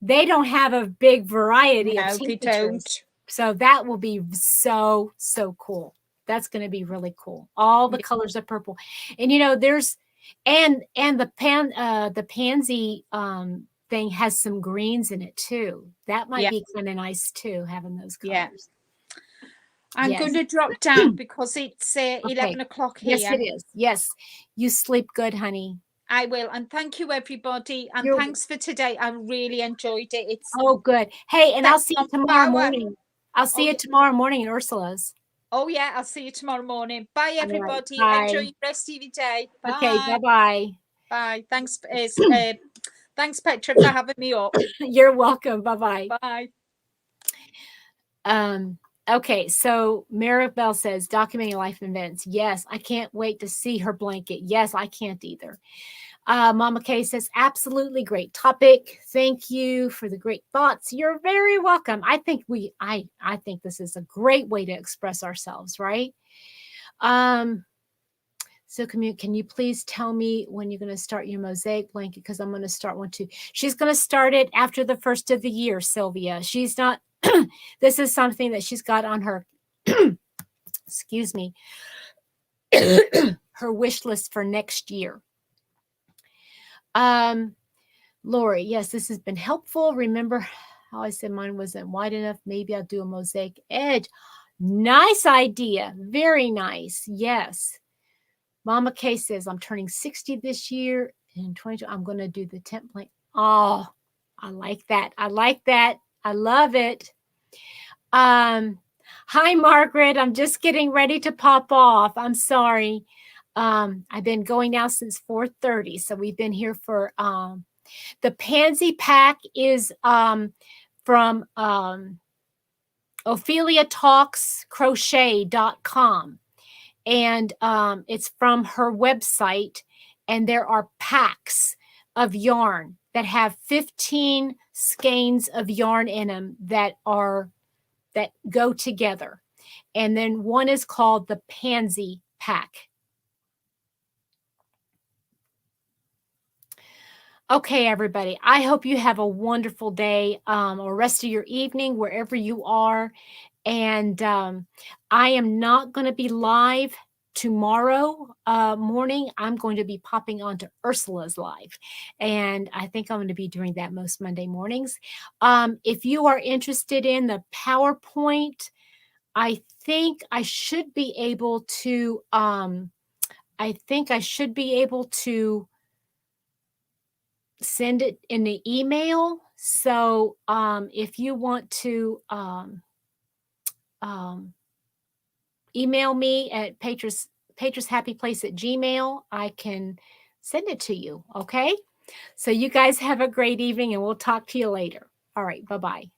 [SPEAKER 1] They don't have a big variety of temperatures. They don't. So that will be so cool. That's going to be really cool. All the colors of purple. And you know, there's and the pansy thing has some greens in it too. That might be kind of nice too, having those colors.
[SPEAKER 2] Yeah. I'm going to drop down because it's 11 o'clock here.
[SPEAKER 1] Yes, it is. Yes. You sleep good, honey.
[SPEAKER 2] I will. And thank you, everybody. And thanks for today. I really enjoyed it.
[SPEAKER 1] Good. Hey, and I'll see you tomorrow morning. I'll see you tomorrow morning in Ursula's.
[SPEAKER 2] Oh, yeah. I'll see you tomorrow morning. Bye, everybody.
[SPEAKER 1] Bye.
[SPEAKER 2] Enjoy the rest of your day. Bye.
[SPEAKER 1] Okay. Bye-bye.
[SPEAKER 2] Bye. Thanks, thanks, Petra, for having me up.
[SPEAKER 1] You're welcome. Bye-bye.
[SPEAKER 2] Bye.
[SPEAKER 1] Okay, so Maribel says, documenting life events. Yes, I can't wait to see her blanket. Yes, I can't either. Mama Kay says, absolutely great topic. Thank you for the great thoughts. You're very welcome. I think I think this is a great way to express ourselves, right? So can you please tell me when you're going to start your mosaic blanket? Because I'm going to start one too. She's going to start it after the first of the year, Sylvia. She's not, this is something that she's got on her, excuse me, her wish list for next year. Lori, yes, this has been helpful. Remember how I said mine wasn't wide enough? Maybe I'll do a mosaic edge. Nice idea. Very nice. Yes. Mama K says, I'm turning 60 this year. In 22, I'm going to do the tent blanket. Oh, I like that. I like that. I love it. Hi, Margaret. I'm just getting ready to pop off. I'm sorry. I've been going now since 4:30. So we've been here for the pansy pack is from OpheliaTalksCrochet.com. And it's from her website. And there are packs of yarn that have 15 skeins of yarn in them that go together. And then one is called the Pansy Pack. Okay, everybody. I hope you have a wonderful day or rest of your evening, wherever you are. And I am not going to be live tomorrow morning. I'm going to be popping onto Ursula's live. And I think I'm going to be doing that most Monday mornings. If you are interested in the PowerPoint, I think I should be able to, send it in the email. So if you want to email me at Petra's Happy Place at Gmail, I can send it to you. Okay. So you guys have a great evening and we'll talk to you later. All right. Bye-bye.